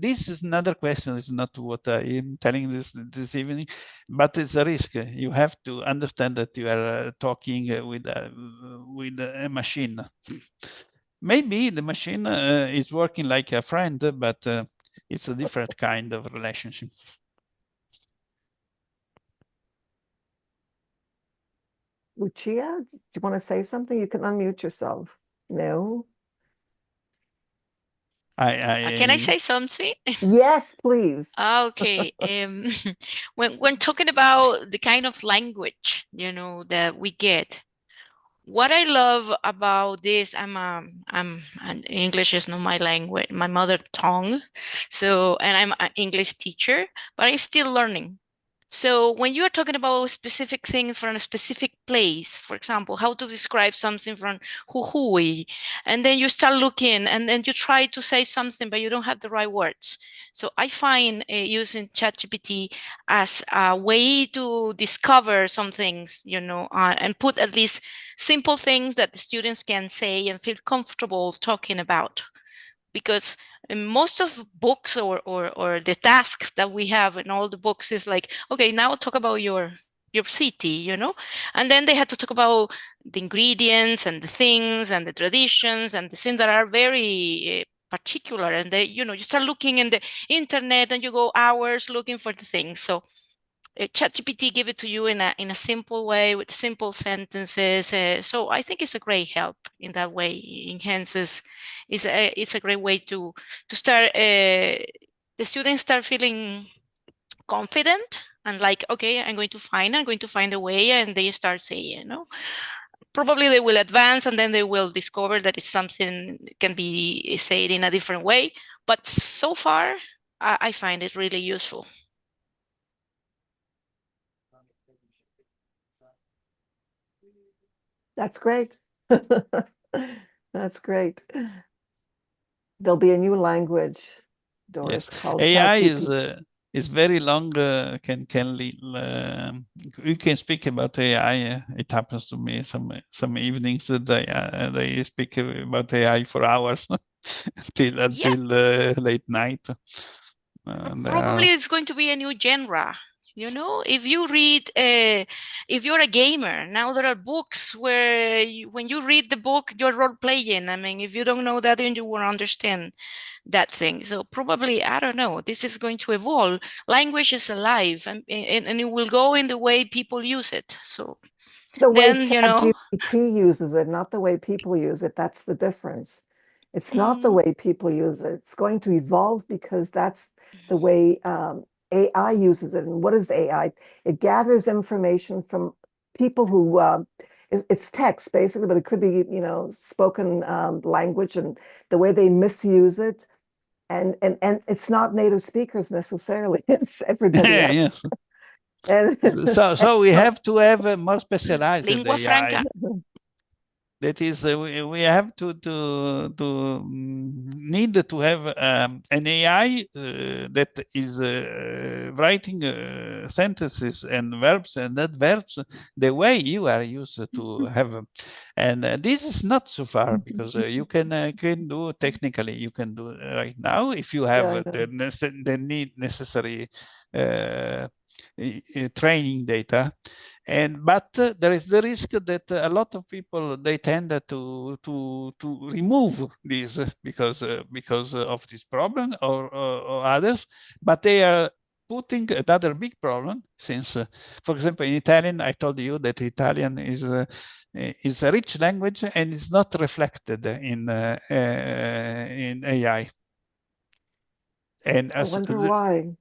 this is another question. It's not what I am telling this evening, but it's a risk. You have to understand that you are talking with a machine. Maybe the machine is working like a friend, but it's a different kind of relationship. Lucia, do you want to say something? You can unmute yourself. No? Can I say something? Yes, please. Okay. When talking about the kind of language, you know, that we get, what I love about this, English is not my language, my mother tongue. So, and I'm an English teacher, but I'm still learning. So when you are talking about specific things from a specific place, for example, how to describe something from Jujuy, and then you start looking and then you try to say something, but you don't have the right words. So I find using ChatGPT as a way to discover some things, you know, and put at least simple things that the students can say and feel comfortable talking about. Because most of books or the tasks that we have in all the books is like, okay, now talk about your city, you know, and then they had to talk about the ingredients and the things and the traditions and the things that are very particular, and they, you know, you start looking in the internet and you go hours looking for the things. So ChatGPT give it to you in a simple way with simple sentences. So I think it's a great help in that way. It enhances. It's a great way to start. The students start feeling confident and like, okay, I'm going to find a way, and they start saying, you know, probably they will advance and then they will discover that it's something can be said in a different way. But so far, I find it really useful. That's great. That's great. There'll be a new language, Doris, Yes. called AI ChatGPT. is very long. You can speak about AI. It happens to me some evenings that they speak about AI for hours until late night. Probably it's going to be a new genre. You know, if you read, if you're a gamer, now there are books where when you read the book, you're role playing. I mean, if you don't know that, then you won't understand that thing. So probably, I don't know, this is going to evolve. Language is alive, and it will go in the way people use it. So The way then, you know, ChatGPT uses it, not the way people use it. That's the difference. It's not the way people use it. It's going to evolve because that's the way AI uses it. And what is AI? It gathers information from people who, it's text basically, but it could be, you know, spoken language, and the way they misuse it. And it's not native speakers necessarily. It's everybody else. Yes. And So we have to have a more specialized lingua AI. franca. That is, we have to need to have an AI that is writing sentences and verbs and adverbs the way you are used to have them. And this is not so far, because you can do technically, you can do right now if you have the necessary training data. But there is the risk that a lot of people, they tend to remove this because of this problem or others, but they are putting another big problem, since for example in Italian, I told you that Italian is a rich language and is not reflected in AI. And I wonder why.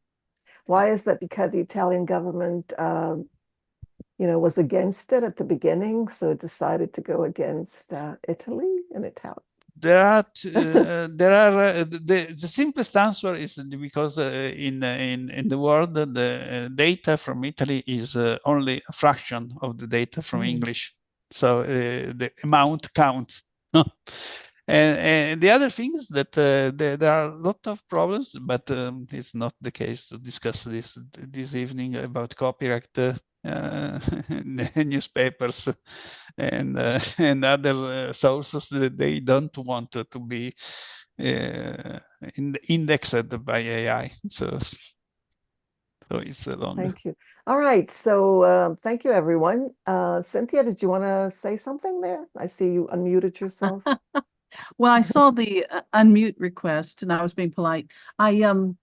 Why is that? Because the Italian government you know, was against it at the beginning, so it decided to go against Italy and Italian. The simplest answer is because in the world the data from Italy is only a fraction of the data from English, so the amount counts. And the other thing is that there are a lot of problems, but it's not the case to discuss this evening about copyright. Newspapers and other sources that they don't want to be indexed by AI. So it's a long. Thank you. All right. So thank you, everyone. Cynthia, did you want to say something there? I see you unmuted yourself. Well, I saw the unmute request and I was being polite. You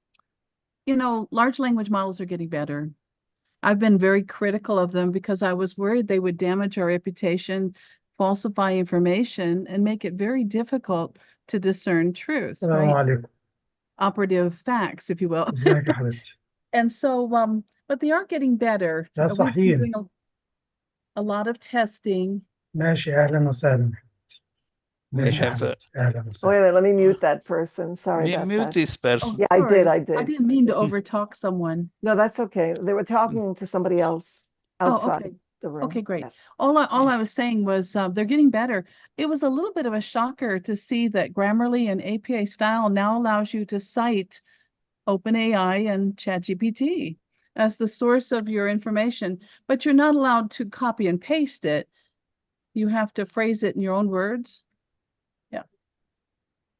know, large language models are getting better. I've been very critical of them because I was worried they would damage our reputation, falsify information, and make it very difficult to discern truth, right? Operative facts, if you will. And so, but they are getting better. We've been doing a lot of testing. We have Wait a minute, let me mute that person. Sorry about mute that. this person. Yeah, Sorry. I did. I didn't mean to overtalk someone. No, that's okay. They were talking to somebody else outside okay. the room. Okay, great. Yes. All I was saying was they're getting better. It was a little bit of a shocker to see that Grammarly and APA Style now allows you to cite OpenAI and ChatGPT as the source of your information, but you're not allowed to copy and paste it. You have to phrase it in your own words. Yeah.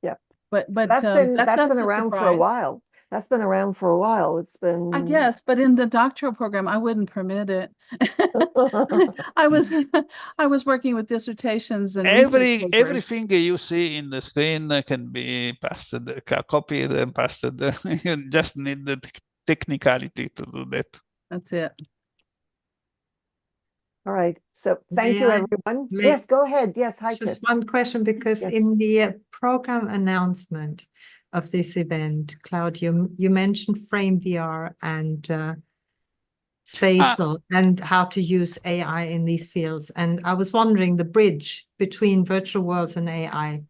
Yep. But that's been a around for a surprise. while. That's been around for a while. It's been, I guess, but in the doctoral program, I wouldn't permit it. I was working with dissertations and research papers. Everything you see in the screen can be pasted, copied and pasted. You just need the technicality to do that. That's it. All right. So thank you, everyone. Yes, go ahead. Yes, hi. Just one question, because in the program announcement of this event, Claudio, you mentioned FrameVR and spatial and how to use AI in these fields. And I was wondering the bridge between virtual worlds and AI.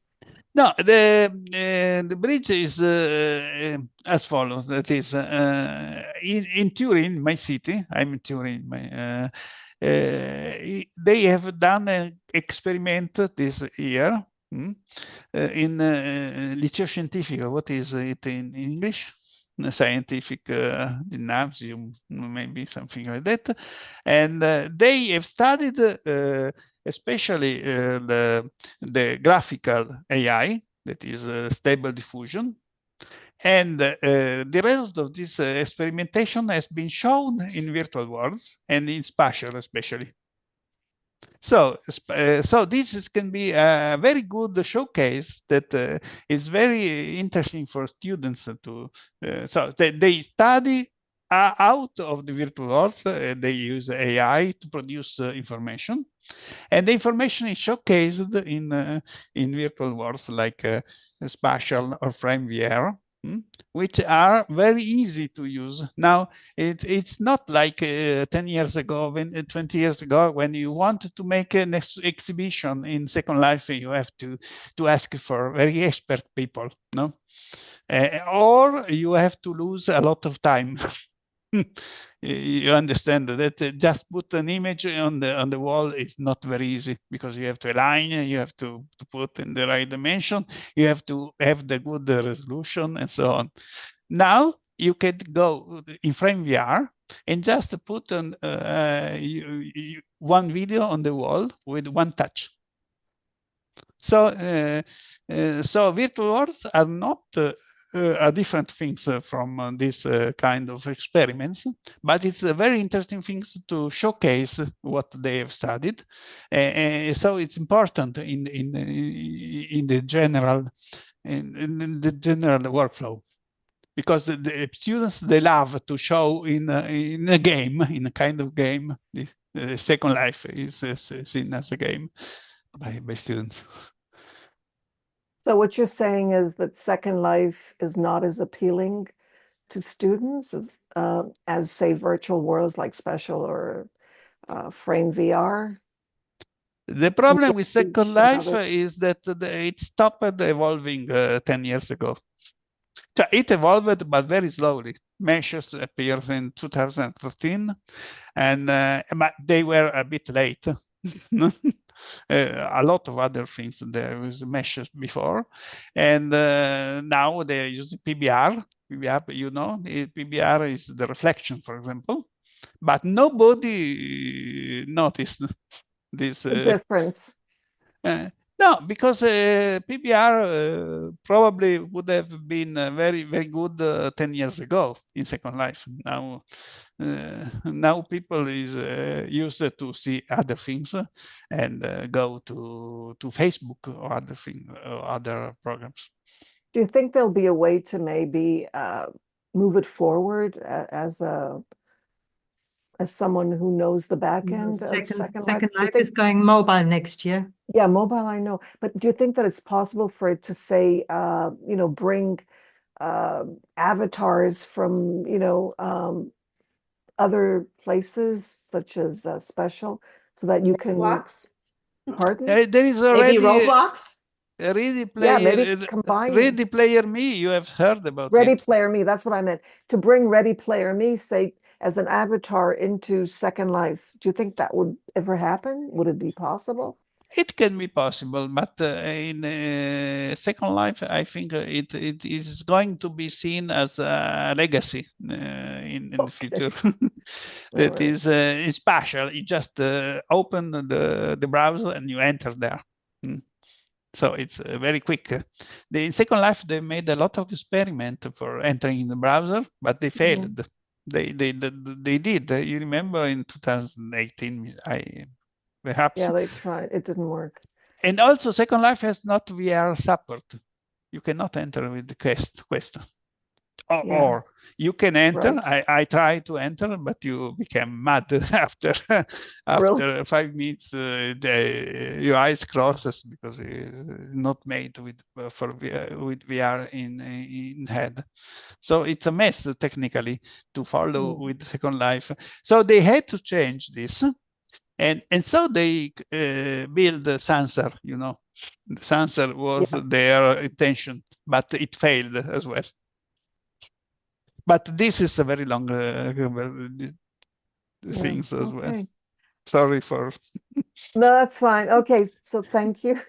No, the bridge is as follows. That is in Turin, my city. I'm in Turin. They have done an experiment this year in Liceo Scientifico. What is it in English? Scientific gymnasium, maybe something like that. And they have studied especially the graphical AI, that is stable diffusion. And the result of this experimentation has been shown in virtual worlds and in spatial especially. So this can be a very good showcase that is very interesting for students to. So they study out of the virtual worlds, they use AI to produce information, and the information is showcased in virtual worlds like Spatial or FrameVR, which are very easy to use. Now, it's not like 10 years ago, 20 years ago, when you wanted to make an exhibition in Second Life, you have to ask for very expert people, no? Or you have to lose a lot of time. You understand that just put an image on the wall is not very easy, because you have to align, you have to put in the right dimension, you have to have the good resolution, and so on. Now you can go in FrameVR and just put on one video on the wall with one touch. So so virtual worlds are not different things from this kind of experiments, but it's very interesting things to showcase what they have studied. So it's important in the general workflow, because the students, they love to show in a game, in a kind of game. The Second Life is seen as a game by students. So what you're saying is that Second Life is not as appealing to students as say virtual worlds like Spatial or FrameVR? The problem with Engage Second Life another- is that it stopped evolving 10 years ago. So it evolved, but very slowly. Meshes appears in 2013, and but they were a bit late. A lot of other things there was meshes before, and now they're using PBR. PBR, you know, PBR is the reflection, for example, but nobody noticed this The difference. no, because PBR probably would have been very, very good 10 years ago in Second Life. Now people is used to see other things and go to Facebook or other things, or other programs. Do you think there'll be a way to maybe move it forward as someone who knows the back end of Second Life? Second Do you Life think- is going mobile next year. Yeah, mobile, I know. But do you think that it's possible for it to say, bring avatars from, other places such as Spatial, so that you can, Roblox? pardon? There is Maybe already Roblox? Ready Yeah, Player, maybe combine Ready Player Me. You have heard about Ready it. Player Me, that's what I meant. To bring Ready Player Me, say, as an avatar into Second Life. Do you think that would ever happen? Would it be possible? It can be possible, but in Second Life, I think it is going to be seen as a legacy in the future. That Alright. is it's partial. You just open the browser and you enter there. So it's very quick. In Second Life, they made a lot of experiment for entering in the browser, but they failed. They did. You remember in 2018, perhaps. Yeah, they tried. It didn't work. And also, Second Life has not VR support. You cannot enter with the Quest. Yeah. Or you can enter. Right. I tried to enter, but you became mad after Really? 5 minutes. Your eyes crosses because it's not made with VR in head. So it's a mess technically to follow with Second Life. So they had to change this. And so they build the sensor, The sensor was their intention, but it failed as well. But this is a very long things as well. Sorry for. No, that's fine. Okay, so thank you.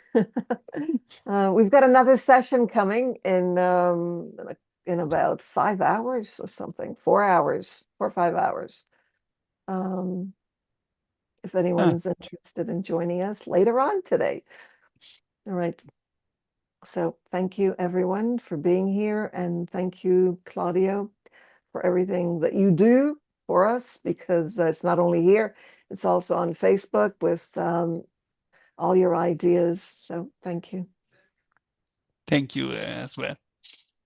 We've got another session coming in about 5 hours or something, 4 hours, 4 or 5 hours. If anyone's interested in joining us later on today. All right. So thank you everyone for being here, and thank you, Claudio, for everything that you do for us, because it's not only here, it's also on Facebook with all your ideas. So thank you. Thank you as well.